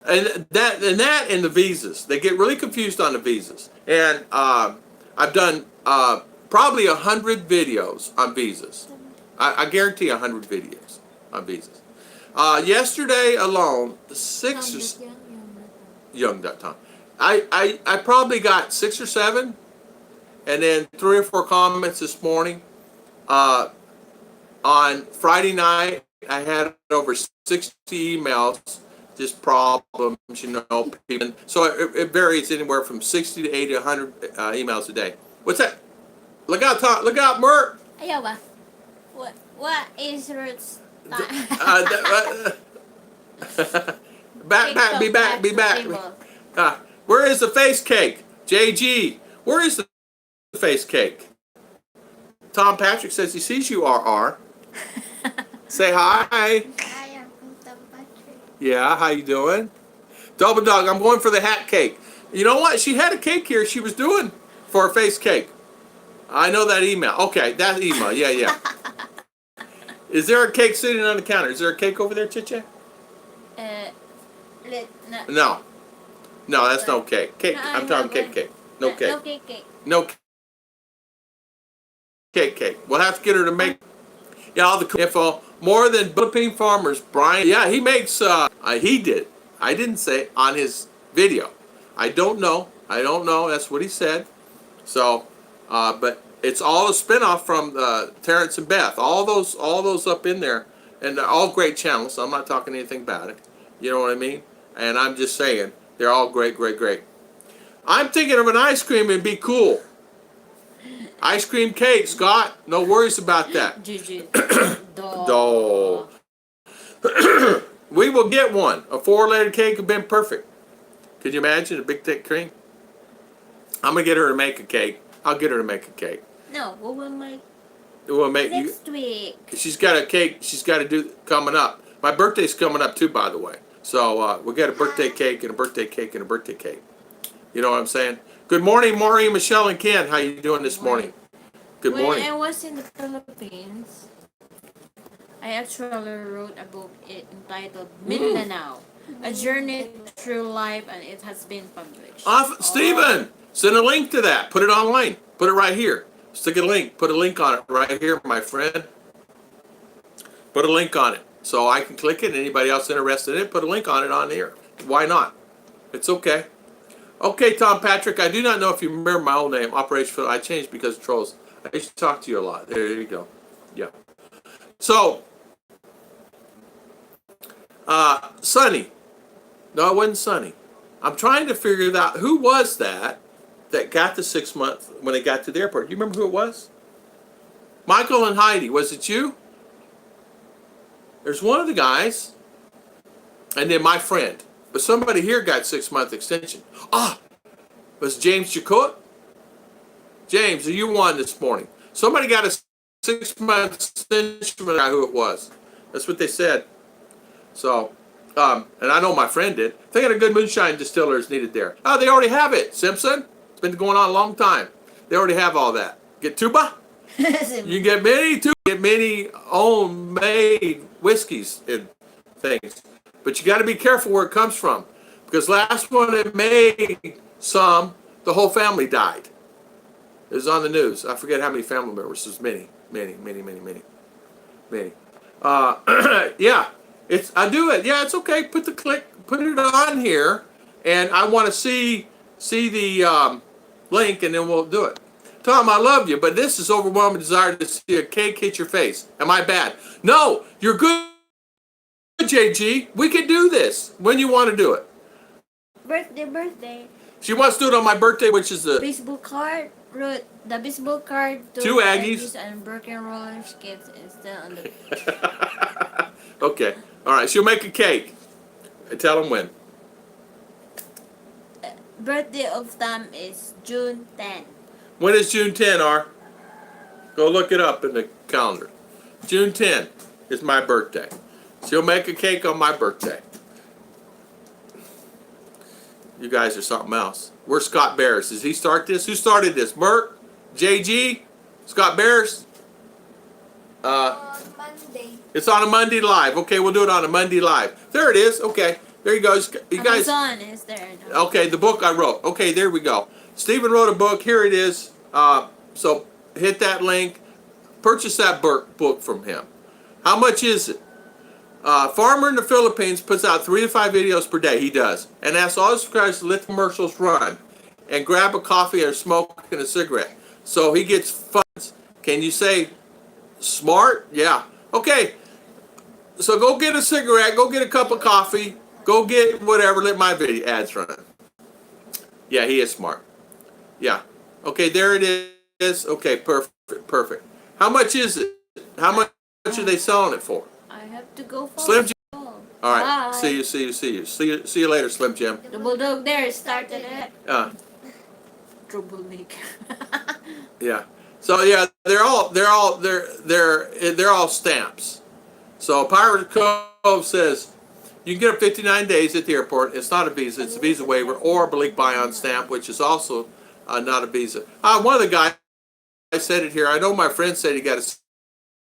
And the visas. They get really confused on the visas. And I've done probably 100 videos on visas. I guarantee 100 videos on visas. Yesterday alone, young.tom. I probably got 6 or 7, and then 3 or 4 comments this morning. On Friday night, I had over 60 emails. Just problems, people. So it varies anywhere from 60 to 80, 100 emails a day. What's that? Look out, Tom. Look out, Mert. Ayaw ba? What is Ruth's Be back. Where is the face cake? JG, where is the face cake? Tom Patrick says he sees you, RR. Say hi. Yeah, how you doing? Double Dog, I'm going for the hat cake. You know what? She had a cake here she was doing for a face cake. I know that email. Okay, that email. Yeah. Is there a cake sitting on the counter? Is there a cake over there, Chiche? No. No, that's no cake. Cake. I'm talking cake. No cake. No cake. We'll have to get her to make all the info. More than Philippine farmers, Brian. Yeah, he makes. He did. I didn't say on his video. I don't know. That's what he said. So, but it's all a spinoff from Terrence and Beth. All those up in there, and they're all great channels. So I'm not talking anything about it. You know what I mean? And I'm just saying they're all great. I'm thinking of an ice cream and be cool. Ice cream cake, Scott. No worries about that. Doll. We will get one. A 4-layer cake would have been perfect. Could you imagine a big thick cream? I'm gonna get her to make a cake. I'll get her to make a cake. No, we will make. We'll make next week. She's got a cake. She's got to do coming up. My birthday's coming up too, by the way. So we'll get a birthday cake and a birthday cake and a birthday cake. You know what I'm saying? Good morning, Maureen, Michelle, and Ken. How you doing this morning? Good morning. When I was in the Philippines, I actually wrote a book entitled Mindanao, A Journey Through Life, and it has been published. Stephen, send a link to that. Put it online. Put it right here. Stick a link. Put a link on it right here, my friend. Put a link on it. So I can click it. Anybody else interested in it, put a link on it on here. Why not? It's okay. Okay, Tom Patrick, I do not know if you remember my old name, Operation Phil. I changed because of trolls. I used to talk to you a lot. There you go. Yeah. So, Sunny. No, it wasn't Sunny. I'm trying to figure out who was that got the 6 month when they got to the airport. Do you remember who it was? Michael and Heidi, was it you? There's one of the guys, and then my friend. But somebody here got 6 month extension. Ah, was James Chakot? James, are you on this morning? Somebody got a 6 month extension. I don't know who it was. That's what they said. So, and I know my friend did. Thinking a good moonshine distiller is needed there. Oh, they already have it, Simpson. It's been going on a long time. They already have all that. Get tuba? You get many homemade whiskeys and things. But you got to be careful where it comes from. Because last one that made some, the whole family died. It was on the news. I forget how many family members. It was many. Yeah. I do it. Yeah, it's okay. Put it on here, and I want to see the link, and then we'll do it. Tom, I love you, but this is overwhelming desire to see a cake hit your face. Am I bad? No, you're good, JG. We can do this when you want to do it. Birthday. She wants to do it on my birthday, which is the Baseball card, Ruth. The baseball card. Two Aggies. And broken roller skates is still on the. Okay. All right. She'll make a cake. And tell them when. Birthday of Tom is June 10. When is June 10, R? Go look it up in the calendar. June 10 is my birthday. She'll make a cake on my birthday. You guys are something else. Where's Scott Bears? Does he start this? Who started this? Merck? JG? Scott Bears? On Monday. It's on a Monday live. Okay, we'll do it on a Monday live. There it is. Okay. There you go. You guys. Amazon is there now. Okay, the book I wrote. Okay, there we go. Stephen wrote a book. Here it is. So hit that link. Purchase that book from him. How much is it? Farmer in the Philippines puts out 3 to 5 videos per day. He does. And asks all his subscribers to let the commercials run and grab a coffee or smoke and a cigarette. So he gets funds. Can you say smart? Yeah. Okay. So go get a cigarette. Go get a cup of coffee. Go get whatever. Let my video ads run. Yeah, he is smart. Yeah. Okay, there it is. Okay, perfect. How much is it? How much are they selling it for? I have to go for Slim Jim. All right. Bye. See you later, Slim Jim. The bulldog there started it. Troublemaker. Yeah. So yeah, they're all stamps. So Pirate Cove says you can get up 59 days at the airport. It's not a visa. It's a visa waiver or a Balik Bayan stamp, which is also not a visa. One of the guys said it here. I know my friend said he got a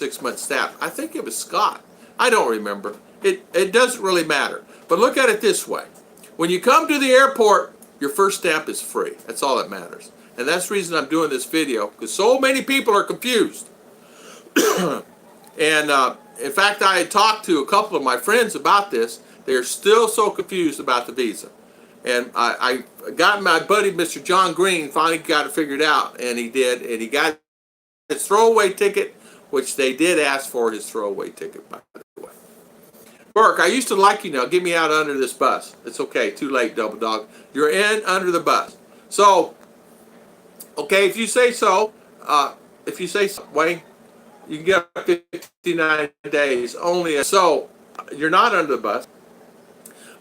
6 month stamp. I think it was Scott. I don't remember. It doesn't really matter. But look at it this way. When you come to the airport, your first stamp is free. That's all that matters. And that's the reason I'm doing this video, because so many people are confused. And in fact, I had talked to a couple of my friends about this. They're still so confused about the visa. And I got my buddy, Mr. John Green, finally got it figured out, and he did. And he got his throwaway ticket, which they did ask for his throwaway ticket, by the way. Burke, I used to like you now. Get me out under this bus. It's okay. Too late, Double Dog. You're in under the bus. So, okay, if you say so, Wayne, you can get up 59 days only. So, you're not under the bus.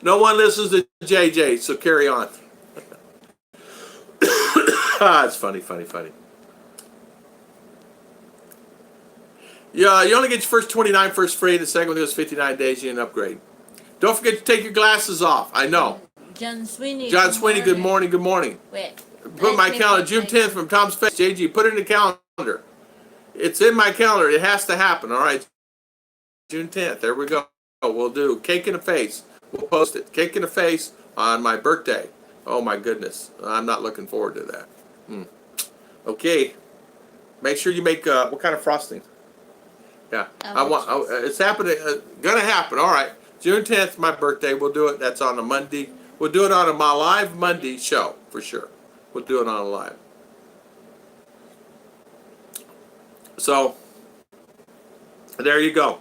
No one listens to JJ, so carry on. It's funny. Yeah, you only get your first 29 first free. The second one goes 59 days. You can upgrade. Don't forget to take your glasses off. I know. John Sweeney. Good morning. Wait. Put my calendar, June 10th from Tom's Face. JG, put it in the calendar. It's in my calendar. It has to happen, all right? June 10th. There we go. We'll do cake in the face. We'll post it. Cake in the face on my birthday. Oh, my goodness. I'm not looking forward to that. Okay. Make sure you make, what kind of frosting? Yeah. It's happening. Gonna happen. All right. June 10th, my birthday. We'll do it. That's on a Monday. We'll do it on my live Monday show, for sure. We'll do it on a live. So, there you go.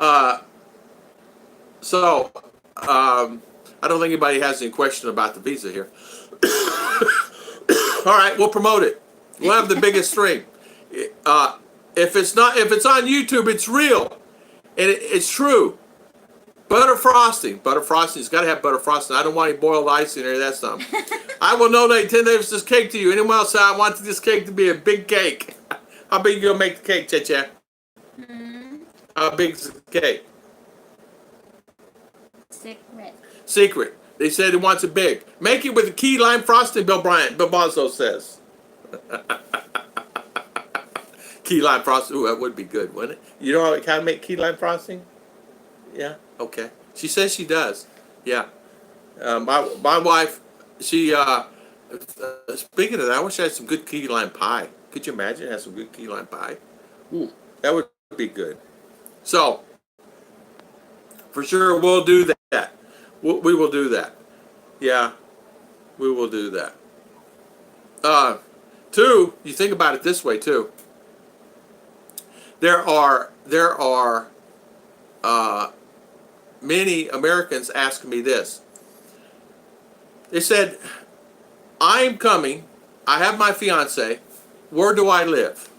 I I don't think anybody has any question about the visa here. All right, we'll promote it. We'll have the biggest string. If it's on YouTube, it's real, and it's true. Butter frosting. Butter frosting's got to have butter frosting. I don't want any boiled ice in there. That's something. I will donate 10 days this cake to you. Anyone else? I want this cake to be a big cake. How big you gonna make the cake, Cha-Cha? How big's the cake? Secret. Secret. They said it wants it big. Make it with a key lime frosting, Bill Bosco says. Key lime frosting. Ooh, that would be good, wouldn't it? You know how to make key lime frosting? Yeah? Okay. She says she does. Yeah. My wife, she, speaking of that, I wish I had some good key lime pie. Could you imagine have some good key lime pie? Ooh, that would be good. So, for sure, we'll do that. We will do that. Yeah, we will do that. Two, you think about it this way too. There are many Americans asking me this. They said, "I'm coming. I have my fiance. Where do I live?"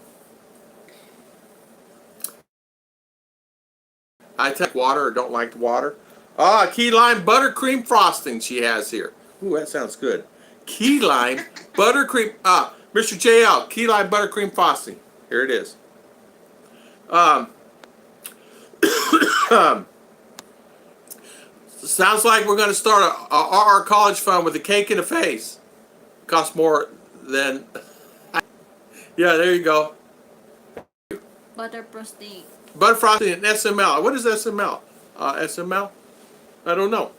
I take water or don't like the water. Key lime buttercream frosting she has here. Ooh, that sounds good. Key lime buttercream. Mr. JL, key lime buttercream frosting. Here it is. Sounds like we're going to start our college fund with a cake and a face. Costs more than. Yeah, there you go. Butter frosting. Butter frosting and SML. What is SML? SML? I don't know.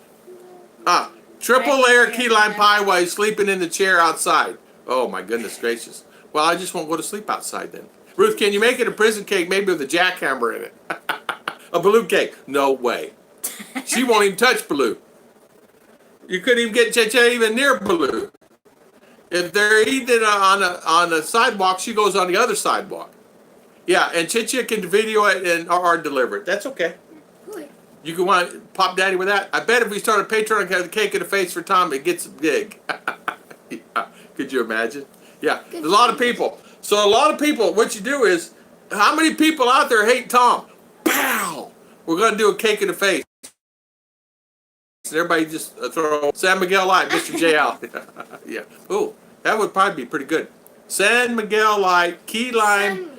Triple layer key lime pie while you're sleeping in the chair outside. Oh my goodness gracious. Well, I just won't go to sleep outside then. Ruth, can you make it a prison cake maybe with a jackhammer in it? A balloon cake? No way. She won't even touch Baloo. You couldn't even get Cha-Cha even near Baloo. If they're eating it on the sidewalk, she goes on the other sidewalk. Yeah, and Cha-Cha can video it or deliver it. That's okay. You can want Pop Daddy with that. I bet if we start a Patreon, have the cake in the face for Tom, it gets big. Yeah. Could you imagine? Yeah, there's a lot of people. So a lot of people, what you do is, how many people out there hate Tom? Pow! We're going to do a cake in the face. Everybody just throw San Miguel Light, Mr. J out. Yeah. Ooh, that would probably be pretty good. San Miguel Light, key lime,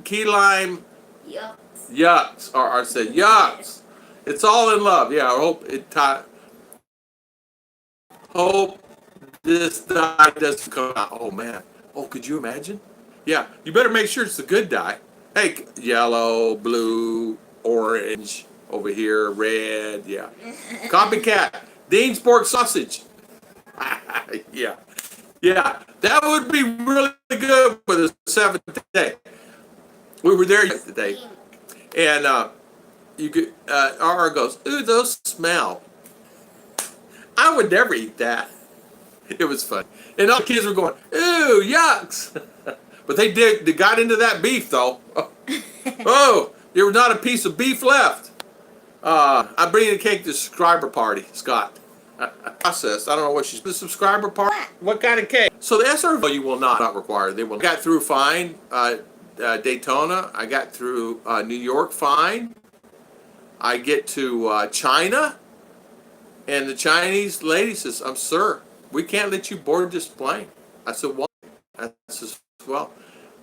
yucks. Or I said yucks. It's all in love. Yeah, I hope this dye doesn't come out. Oh man. Oh, could you imagine? Yeah, you better make sure it's a good dye. Hey, yellow, blue, orange. Over here, red, yeah. Copycat. Dean's pork sausage. Yeah. Yeah. That would be really good for the 7th day. We were there yesterday. And you could RR goes, ooh, those smell. I would never eat that. It was fun. And all the kids were going, ooh, yucks. But they got into that beef though. Oh, there was not a piece of beef left. I'm bringing a cake to the subscriber party, Scott. Process. I don't know what she's. The subscriber party. What kind of cake? So the SR you will not require. They will. Got through fine. Daytona. I got through New York fine. I get to China, and the Chinese lady says, "Sir, we can't let you board this plane." I said, "Why?" I said, "Well,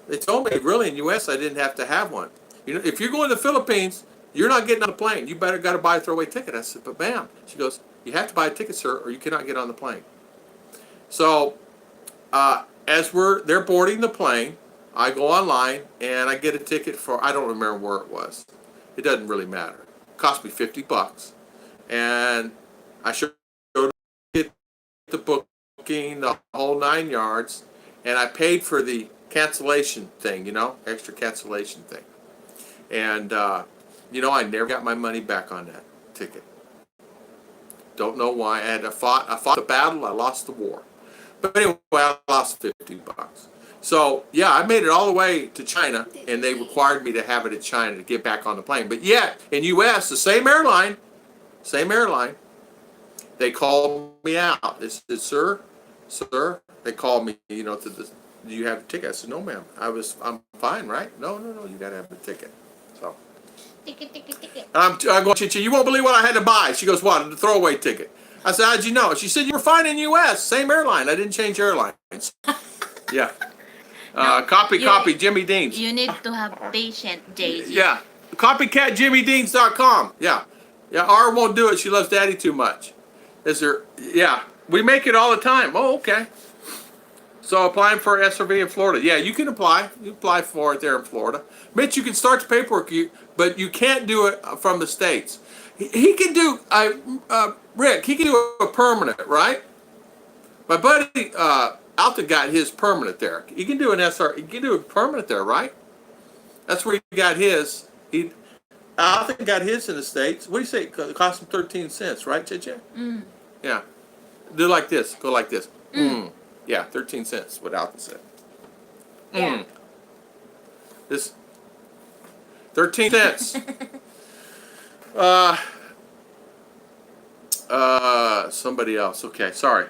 they told me really in U.S. I didn't have to have one. You know, if you're going to the Philippines." You're not getting on the plane. You better got to buy a throwaway ticket. I said, but ma'am. She goes, you have to buy a ticket, sir, or you cannot get on the plane. So, as they're boarding the plane, I go online and I get a ticket for, I don't remember where it was. It doesn't really matter. It cost me $50. And I showed the booking, the whole 9 yards, and I paid for the cancellation thing, extra cancellation thing. And, I never got my money back on that ticket. Don't know why. I fought the battle. I lost the war. But anyway, I lost $50. So, yeah, I made it all the way to China, and they required me to have it in China to get back on the plane. But yet, in U.S., the same airline, they called me out. They said, sir, they called me, do you have a ticket? I said, no, ma'am. I'm fine, right? No, you got to have a ticket. So. Ticket. I'm going, Chichi, you won't believe what I had to buy. She goes, what? A throwaway ticket. I said, how'd you know? She said, you were fine in U.S. Same airline. I didn't change airlines. Yeah. Copy, Jimmy Deans. You need to have patience, JG. Yeah. CopycatJimmyDeans.com. Yeah. Yeah, R won't do it. She loves Daddy too much. Yeah. We make it all the time. Oh, okay. So applying for SRV in Florida. Yeah, you can apply. You apply for it there in Florida. Mitch, you can start the paperwork, but you can't do it from the States. He can do, Rick, he can do a permanent, right? My buddy Alton got his permanent there. He can do he can do a permanent there, right? That's where he got his. Alton got his in the States. What do you say? It cost him 13 cents, right, Chicha? Yeah. Do like this. Go like this. Yeah, 13 cents, what Alton said. Yeah. This 13 cents. Somebody else. Okay, sorry.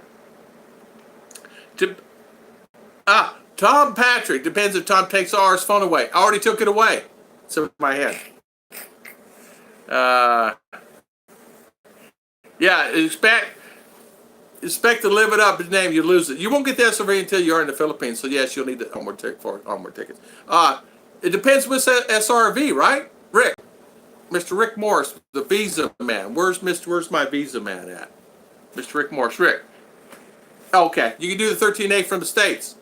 Tom Patrick. Depends if Tom takes R's phone away. I already took it away. It's in my head. Yeah, expect to live it up. His name, you lose it. You won't get the SRV until you are in the Philippines. So yes, you'll need the onward ticket for onward tickets. It depends which SRV, right? Rick, Mr. Rick Morris, the visa man. Where's my visa man at? Mr. Rick Morris. Rick. Okay, you can do the 13A from the States.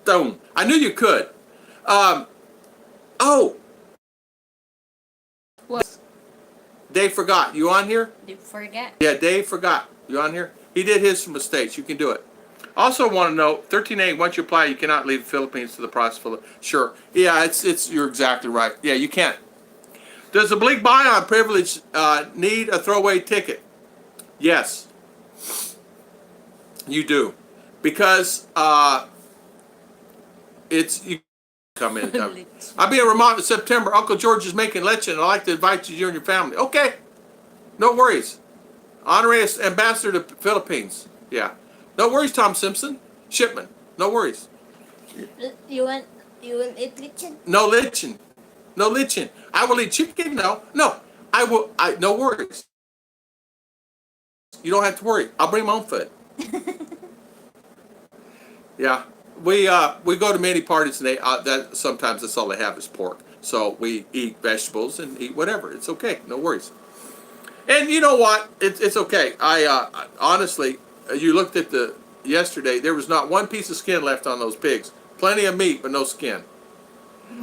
Boom. I knew you could. What? Dave forgot. You on here? Did you forget? Yeah, Dave forgot. You on here? He did his from the States. You can do it. Also want to know, 13A, once you apply, you cannot leave the Philippines to the process for Sure. Yeah, you're exactly right. Yeah, you can't. Does the bleak buy-on privilege need a throwaway ticket? Yes. You do. Because you come in. I'll be in Vermont in September. Uncle George is making leche, and I'd like to invite you and your family. Okay. No worries. Honorary ambassador to Philippines. Yeah. No worries, Tom Simpson. Shipman. No worries. You want eat lechon? No lechon. No lechon. I will eat chicken. No. I will. No worries. You don't have to worry. I'll bring my own food. Yeah. We go to many parties and that sometimes that's all they have is pork. So we eat vegetables and eat whatever. It's okay. No worries. And you know what? It's okay. I honestly, you looked at yesterday, there was not one piece of skin left on those pigs. Plenty of meat, but no skin.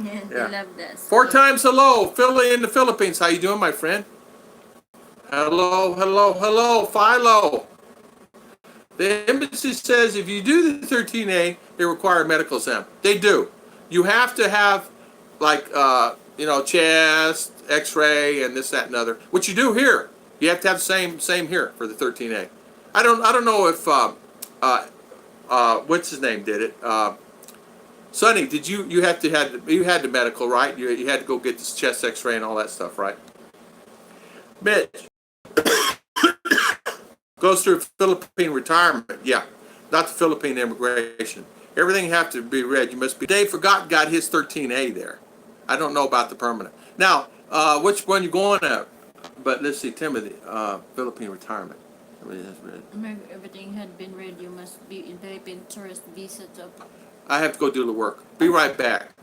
Yeah, they love this. 4 times hello, Philly in the Philippines. How you doing, my friend? Hello, Philo. The embassy says if you do the 13A, they require a medical exam. They do. You have to have, like, chest, X-ray, and this, that, and other. Which you do here. You have to have same here for the 13A. I don't know if what's his name did it. Sonny, did you had the medical, right? You had to go get this chest X-ray and all that stuff, right? Mitch goes through Philippine retirement. Yeah, not the Philippine immigration. Everything have to be read. You must be. Dave forgot got his 13A there. I don't know about the permanent. Now, which one you going at? But let's see, Timothy, Philippine retirement. Everything had been read. You must be in Philippine tourist visa to. I have to go do the work. Be right back.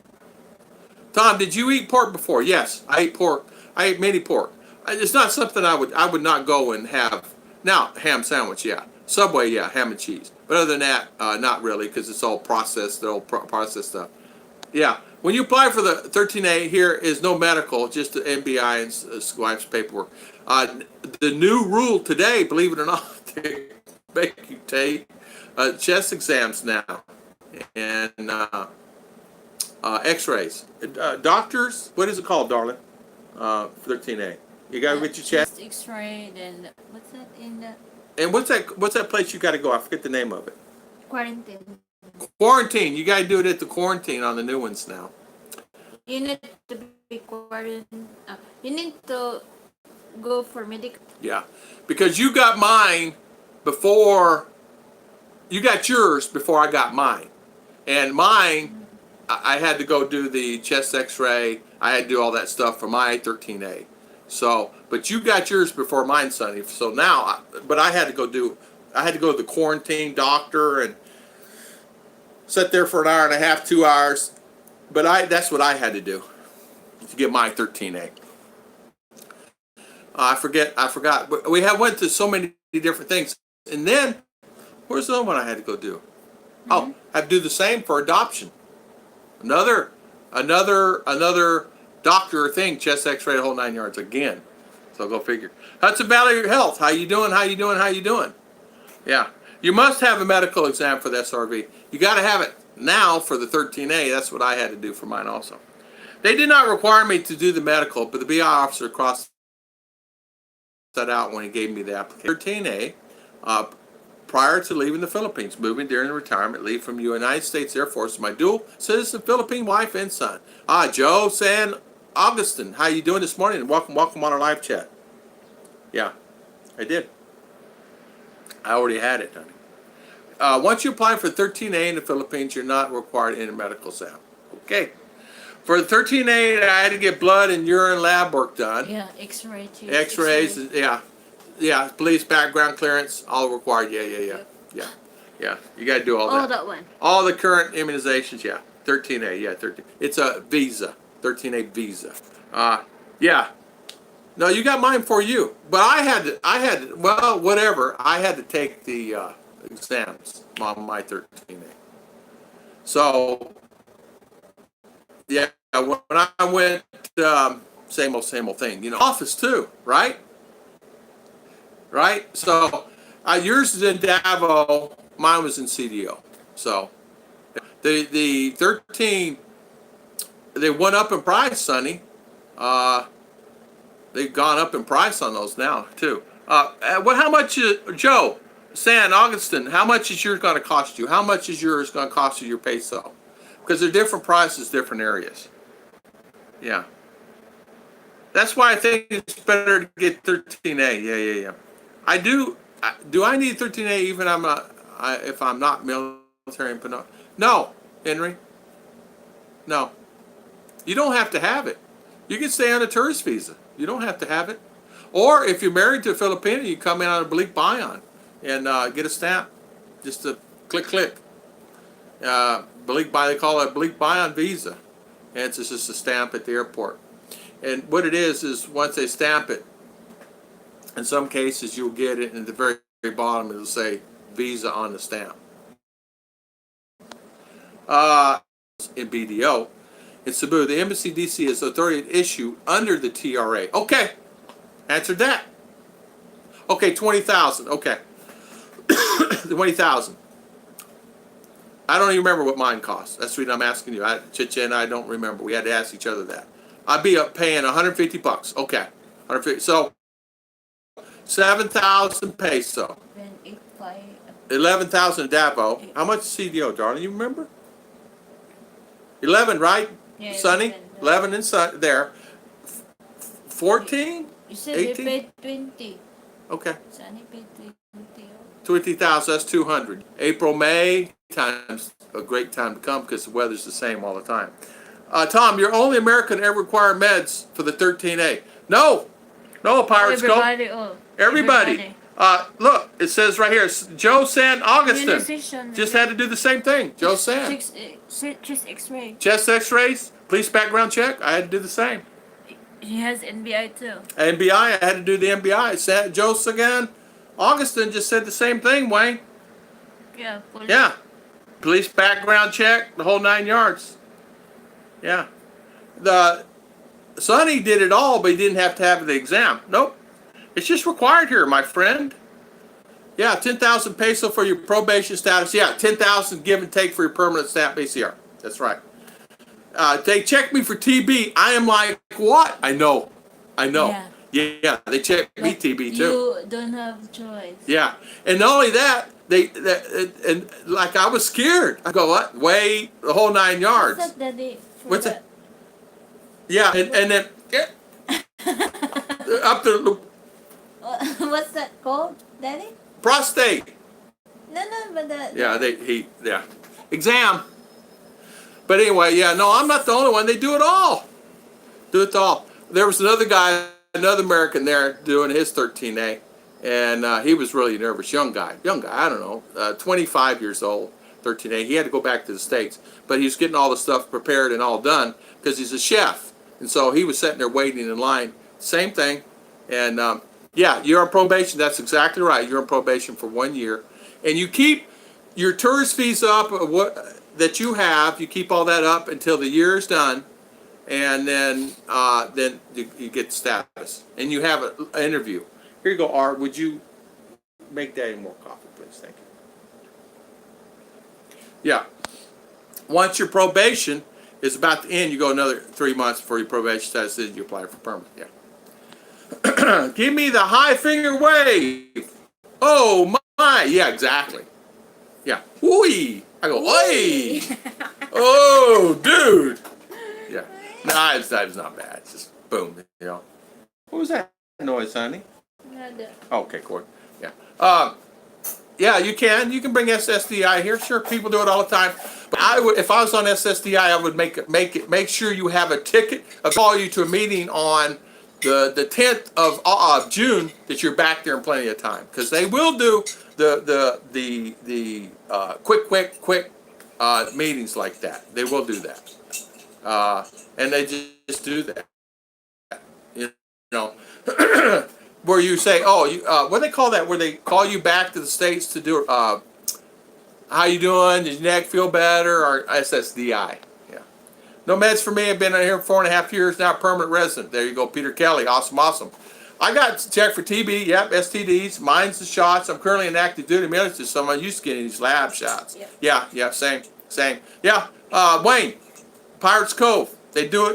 Tom, did you eat pork before? Yes, I ate pork. I ate mini pork. It's not something I would not go and have. Now, ham sandwich, yeah. Subway, yeah, ham and cheese. But other than that, not really, because it's all processed, the old processed stuff. Yeah, when you apply for the 13A, here is no medical, just the MBI and wife's paperwork. The new rule today, believe it or not, they make you take chest exams now and X-rays. Doctors, what is it called, darling? 13A. You gotta get your chest. X-ray. Then what's that in the? And what's that place you gotta go? I forget the name of it. Quarantine. Quarantine. You gotta do it at the quarantine on the new ones now. You need to be quarantined. You need to go for medical. Yeah, because you got mine before, you got yours before I got mine. And mine, I had to go do the chest x-ray. I had to do all that stuff for my 13A. So, but you got yours before mine, Sonny. So now, but I had to go to the quarantine doctor and sit there for an hour and a half, 2 hours. But that's what I had to do to get my 13A. I forgot. But we went to so many different things. And then, where's the other one I had to go do? Oh, I have to do the same for adoption. Another doctor thing, chest x-ray, the whole 9 yards again. So go figure. Hudson Valley Health, how you doing? How you doing? How you doing? Yeah. You must have a medical exam for the SRV. You got to have it now for the 13A. That's what I had to do for mine also. They did not require me to do the medical, but the BI officer crossed that out when he gave me the application. 13A, prior to leaving the Philippines, moving during the retirement leave from United States Air Force, my dual citizen Philippine wife and son. Joe San Augustine, how you doing this morning? And welcome on our live chat. Yeah, I did. I already had it, honey. Once you apply for 13A in the Philippines, you're not required in a medical exam. Okay. For the 13A, I had to get blood and urine lab work done. Yeah, X-ray too. X-rays, yeah, police background clearance, all required. Yeah. You got to do all that. Oh, that one. All the current immunizations, yeah. 13A, yeah, 13. It's a visa, 13A visa. Yeah. No, you got mine for you, but I had to. Well, whatever. I had to take the exams on my 13A. So, yeah, when I went, same old thing. You know, office too, right? Right? So, yours is in Davao, mine was in CDO. So, the 13, they went up in price, Sonny. They've gone up in price on those now, too. How much, Joe, San Augustine, how much is yours going to cost you? How much is yours going to cost you, your peso? Because they're different prices, different areas. Yeah. That's why I think it's better to get 13A. Yeah. I do I need 13A even if I'm not military and penal? No, Henry. No. You don't have to have it. You can stay on a tourist visa. You don't have to have it. Or if you're married to a Filipino, you come in on a Balik Bayan and get a stamp. Just a click. Balik Bayan, they call it a Balik Bayan visa. And it's just a stamp at the airport. And what it is once they stamp it, in some cases you'll get it, and at the very, very bottom it'll say visa on the stamp. In BDO, in Cebu, the Embassy DC is authority to issue under the TRA. Okay, answered that. Okay, 20,000. Okay, 20,000. I don't even remember what mine costs. That's the reason I'm asking you. Chicha and I don't remember. We had to ask each other that. I'd be paying $150. Okay, 150. So 7,000 peso. Then 8,500. 11,000 Davao. How much CDO, darling? You remember? 11, right? Yeah, Sonny? 11 and Sun there. 14? You said 18? they paid 20. Okay. Sunny paid 20. 20,000, that's 200. April, May, time's a great time to come because the weather's the same all the time. Tom, you're only American to ever require meds for the 13A. No, Pirates go. Everybody. Look, it says right here, Joe San Augustine just had to do the same thing. Joe San. Chest X-ray. Chest X-rays, police background check. I had to do the same. He has NBI too. NBI, I had to do the NBI. Joe Sagan, Augustine just said the same thing, Wayne. Yeah. Police. Yeah. Police background check, the whole 9 yards. Yeah. The Sonny did it all, but he didn't have to have the exam. Nope. It's just required here, my friend. Yeah, 10,000 peso for your probation status. Yeah, 10,000 give and take for your permanent stamp PCR. That's right. They check me for TB. I am like, what? I know. Yeah, they check me TB too. You don't have choice. Yeah, and not only that, and like I was scared. I go, what? Wait, the whole 9 yards. What's that, Daddy? What's that? Yeah, and then up to what's that called, Daddy? Prostate. No, but Yeah, exam. But anyway, yeah, no, I'm not the only one. They do it all. Do it all. There was another guy, another American there doing his 13A, and he was really nervous. Young guy, I don't know, 25 years old, 13A. He had to go back to the States, but he was getting all the stuff prepared and all done because he's a chef. And so he was sitting there waiting in line. Same thing. And yeah, you're on probation. That's exactly right. You're on probation for 1 year. And you keep your tourist visa up, that you have, you keep all that up until the year is done. And then you get status. And you have an interview. Here you go, Art. Would you make Daddy more coffee, please? Thank you. Yeah. Once your probation is about to end, you go another 3 months before your probation status is, you apply for permit. Yeah. Give me the high finger wave. Oh my. Yeah, exactly. Yeah. Whee. I go, oi. Oh, dude. Yeah. No, it's not bad. It's just boom, you know. What was that noise, honey? Okay, Corey. Yeah. Yeah, you can bring SSDI here. Sure, people do it all the time. But I would, if I was on SSDI, I would make sure you have a ticket. I'll call you to a meeting on the 10th of June, that you're back there in plenty of time, because they will do the quick meetings like that. They will do that, and they just do that. You know. Where you say, oh, what do they call that? Where they call you back to the States to do, how you doing? Did your neck feel better? Or SSDI. Yeah. No meds for me. I've been here 4.5 years now, permanent resident. There you go, Peter Kelly. Awesome. I got checked for TB. Yep, STDs. Mine's the shots. I'm currently in active duty military, so I'm used to getting these lab shots. Yep. Yeah, same. Yeah, Wayne, Pirates Cove. They do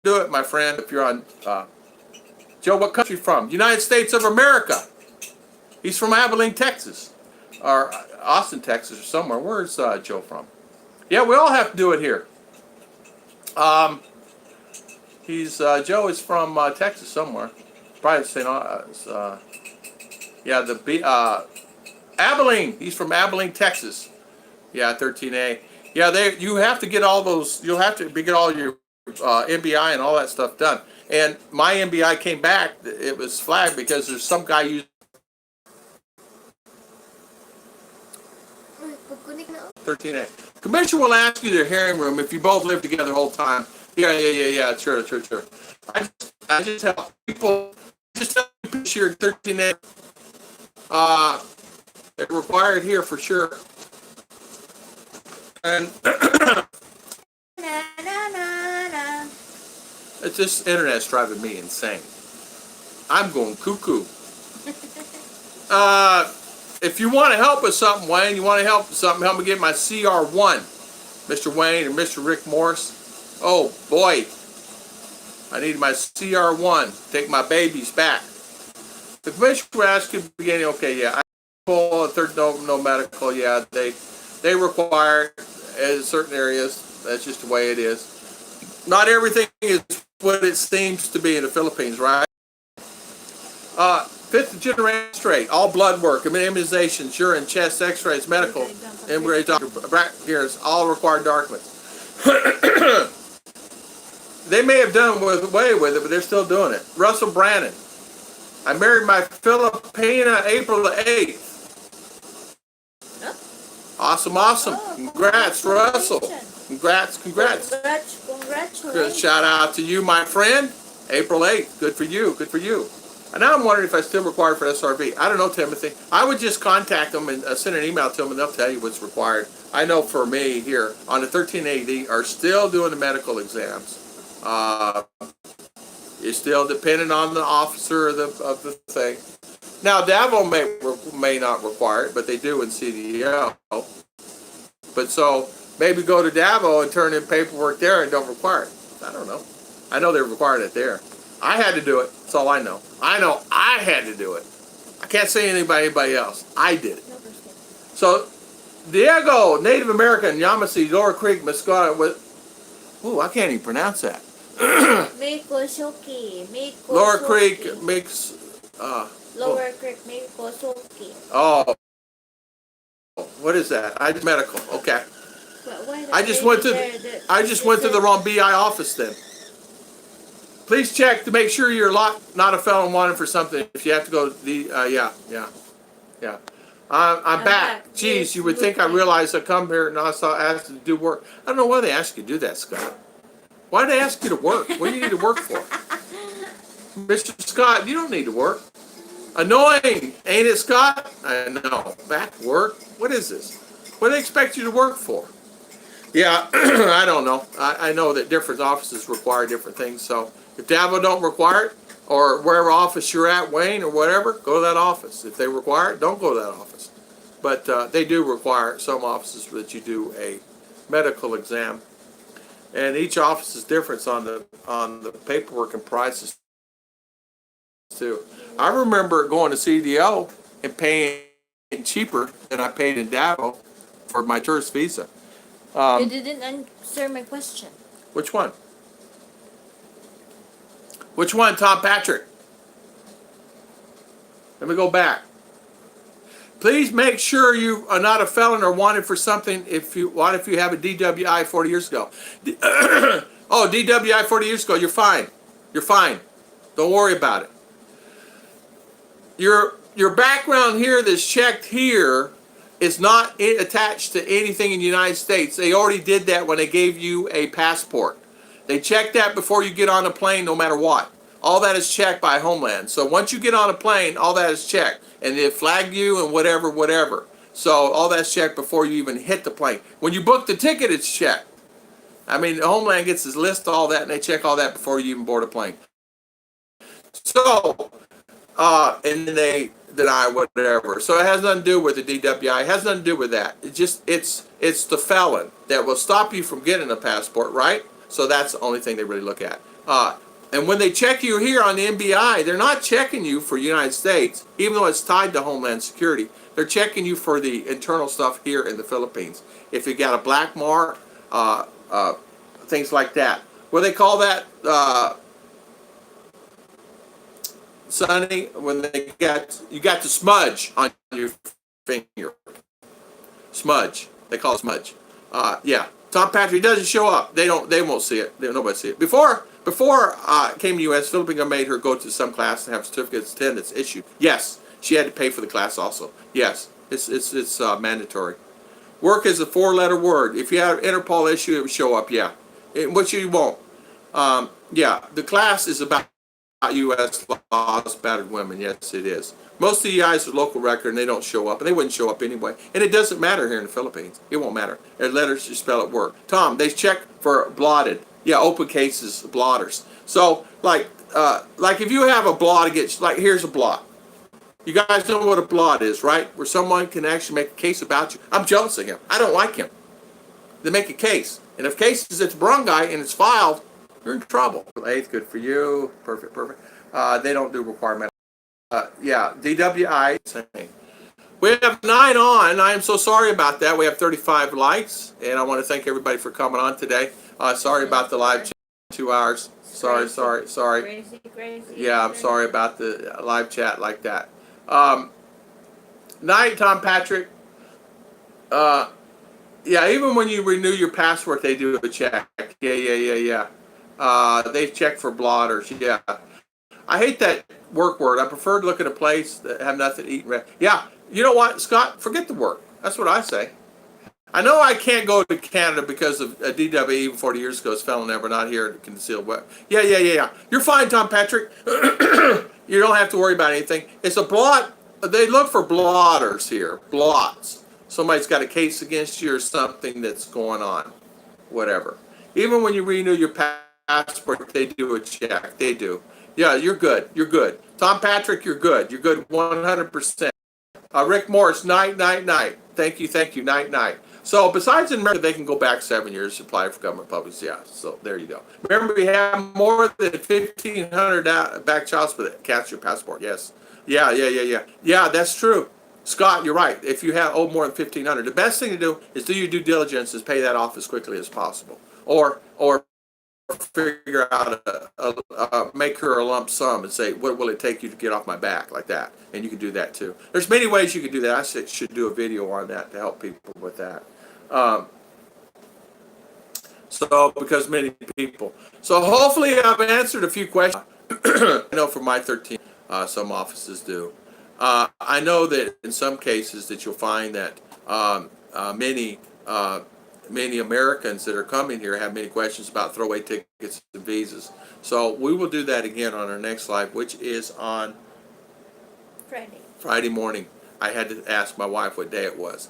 it, my friend. If you're on. Joe, what country from? United States of America. He's from Abilene, Texas. Or Austin, Texas, or somewhere. Where's Joe from? Yeah, we all have to do it here. Joe is from Texas somewhere. Probably St. Abilene. He's from Abilene, Texas. Yeah, 13A. Yeah, you have to get all those. You'll have to get all your MBI and all that stuff done. And my MBI came back. It was flagged because there's some guy using 13A. Commissioner will ask you their hearing room if you both live together the whole time. Yeah. Sure. I just tell people, your 13A. They're required here for sure. And it's this internet's driving me insane. I'm going cuckoo. If you want to help with something, Wayne, help me get my CR1. Mr. Wayne and Mr. Rick Morris. Oh, boy. I need my CR1. Take my babies back. The commissioner will ask you at the beginning, okay, yeah, I pull third no medical, yeah, they require it in certain areas. That's just the way it is. Not everything is what it seems to be in the Philippines, right? Fifth generation straight, all blood work, immunizations, urine, chest x-rays, medical, MRI, doctor, here's all required documents. They may have done away with it, but they're still doing it. Russell Brannon. I married my Filipina April the 8th. Huh? Awesome. Oh, congrats, Russell. Congrats. Congratulations. Shout out to you, my friend. April 8th. Good for you. And now I'm wondering if I still required for SRV. I don't know, Timothy. I would just contact them and send an email to them, and they'll tell you what's required. I know for me here on the 1380 are still doing the medical exams. You're still dependent on the officer of the thing. Now, Davao may not require it, but they do in CDL. But so maybe go to Davao and turn in paperwork there and don't require it. I don't know. I know they required it there. I had to do it. That's all I know. I had to do it. I can't say anybody else. I did it. So, Diego, Native American, Yamasee, Lower Creek, Muscata, I can't even pronounce that. Mikosoki. Lower Creek makes. Lower Creek Mikosoki. Oh, what is that? I medical. Okay. Why the I just lady went to. there I just went to the wrong BI office then. Please check to make sure you're not a felon wanted for something. If you have to go, yeah. I'm back. Jeez, Yes, you would think I realized I come here and I saw asked to do work. I don't know why they ask you to do that, Scott. Why do they ask you to work? What do you need to work for? Mr. Scott, you don't need to work. Annoying, ain't it, Scott? I know. Back to work? What is this? What do they expect you to work for? Yeah, I don't know. I know that different offices require different things. So if Davo don't require it, or wherever office you're at, Wayne or whatever, go to that office. If they require it, don't go to that office. But they do require some offices that you do a medical exam, and each office is different on the paperwork and prices too. I remember going to CDO and paying cheaper than I paid in Davo for my tourist visa. You didn't answer my question. Which one? Which one, Tom Patrick? Let me go back. Please make sure you are not a felon or wanted for something. What if you have a DWI 40 years ago? Oh, DWI 40 years ago, you're fine. You're fine. Don't worry about it. Your background here that's checked here is not attached to anything in the United States. They already did that when they gave you a passport. They check that before you get on a plane, no matter what. All that is checked by Homeland. So once you get on a plane, all that is checked. And they flag you and whatever. So all that's checked before you even hit the plane. When you book the ticket, it's checked. I mean, Homeland gets this list of all that, and they check all that before you even board a plane. So, and then they deny whatever. So it has nothing to do with the DWI. It has nothing to do with that. It's the felon that will stop you from getting a passport, right? So that's the only thing they really look at. And when they check you here on the NBI, they're not checking you for United States, even though it's tied to Homeland Security. They're checking you for the internal stuff here in the Philippines. If you got a black mark, things like that. What do they call that, Sonny? When you got the smudge on your finger. Smudge. They call it smudge. Yeah. Tom Patrick doesn't show up. They won't see it. Nobody see it. Before I came to the U.S., Filipina made her go to some class and have certificates of attendance issued. Yes, she had to pay for the class also. Yes, it's mandatory. Work is a 4-letter word. If you have an Interpol issue, it would show up. Yeah, which you won't. Yeah, the class is about U.S. laws, battered women. Yes, it is. Most of the EIs are local record, and they don't show up, and they wouldn't show up anyway. And it doesn't matter here in the Philippines. It won't matter. Their letters you spell at work. Tom, they check for blotted. Yeah, open cases, blotters. So, like if you have a blot against, like here's a blot. You guys know what a blot is, right? Where someone can actually make a case about you. I'm jealous of him. I don't like him. They make a case. And if case is at the barangay and it's filed, you're in trouble. 8th, good for you. Perfect. They don't do requirement. Yeah, DWI, same. We have 9 on. I am so sorry about that. We have 35 likes, and I want to thank everybody for coming on today. Sorry about the live chat, 2 hours. Sorry. Crazy. Yeah, I'm sorry about the live chat like that. Night, Tom Patrick. Yeah, even when you renew your passport, they do a check. Yeah. They check for blotters. Yeah. I hate that work word. I prefer to look at a place that have nothing to eat. Yeah, you know what, Scott? Forget the work. That's what I say. I know I can't go to Canada because of a DWE even 40 years ago. It's felon ever not here to conceal what. Yeah. You're fine, Tom Patrick. You don't have to worry about anything. It's a blot. They look for blotters here. Blots. Somebody's got a case against you or something that's going on. Whatever. Even when you renew your passport, they do a check. They do. Yeah, you're good. Tom Patrick, you're good. You're good 100%. Rick Morris, night. Thank you, night. So besides in America, they can go back 7 years to apply for government publics. Yeah, so there you go. Remember, we have more than 1,500 back child support. Cancel your passport. Yes. Yeah. Yeah, that's true. Scott, you're right. If you have more than 1,500, the best thing to do is do your due diligence is pay that off as quickly as possible. Or figure out make her a lump sum and say, what will it take you to get off my back, like that. And you can do that too. There's many ways you can do that. I should do a video on that to help people with that. So, because many people. So hopefully I've answered a few questions. I know for my 13, some offices do. I know that in some cases that you'll find that many Americans that are coming here have many questions about throwaway tickets and visas. So we will do that again on our next live, which is on Friday morning. I had to ask my wife what day it was.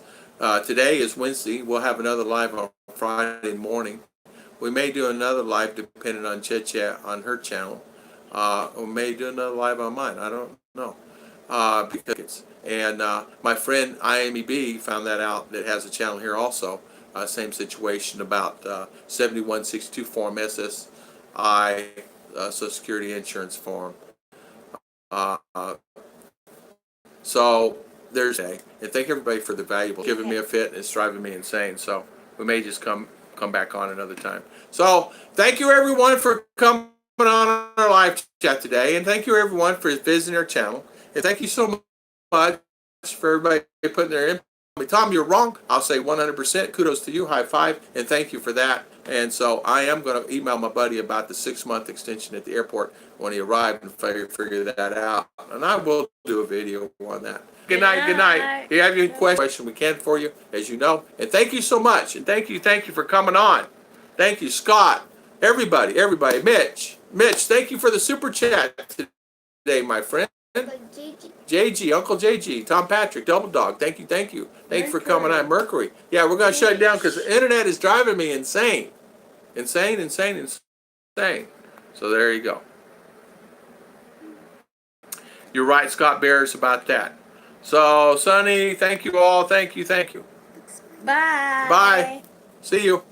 Today is Wednesday. We'll have another live on Friday morning. We may do another live depending on Chet on her channel. We may do another live on mine. I don't know. Because my friend IMEB found that out, that has a channel here also. Same situation about 7162 form SSI, Social Security insurance form. So there's a, and thank everybody for the valuable, giving me a fit and it's driving me insane. So we may just come back on another time. So thank you everyone for coming on our live chat today, and thank you everyone for visiting our channel, and thank you so much for everybody putting their input. Tom, you're wrong. I'll say 100%. Kudos to you. High five, and thank you for that. And so I am going to email my buddy about the 6-month extension at the airport when he arrived and figure that out. And I will do a video on that. Good night. Good night. If you have any question, we can for you, as you know. And thank you so much. And thank you for coming on. Thank you, Scott. Everybody. Mitch, thank you for the super chat today, my friend. JG, Uncle JG, Tom Patrick, Double Dog, thank you. Thank you for coming on. Mercury. Yeah, we're going to shut it down because the internet is driving me insane. Insane. So there you go. You're right, Scott Bears, about that. So, Sonny, thank you all. Thank you. Bye. Bye. See you.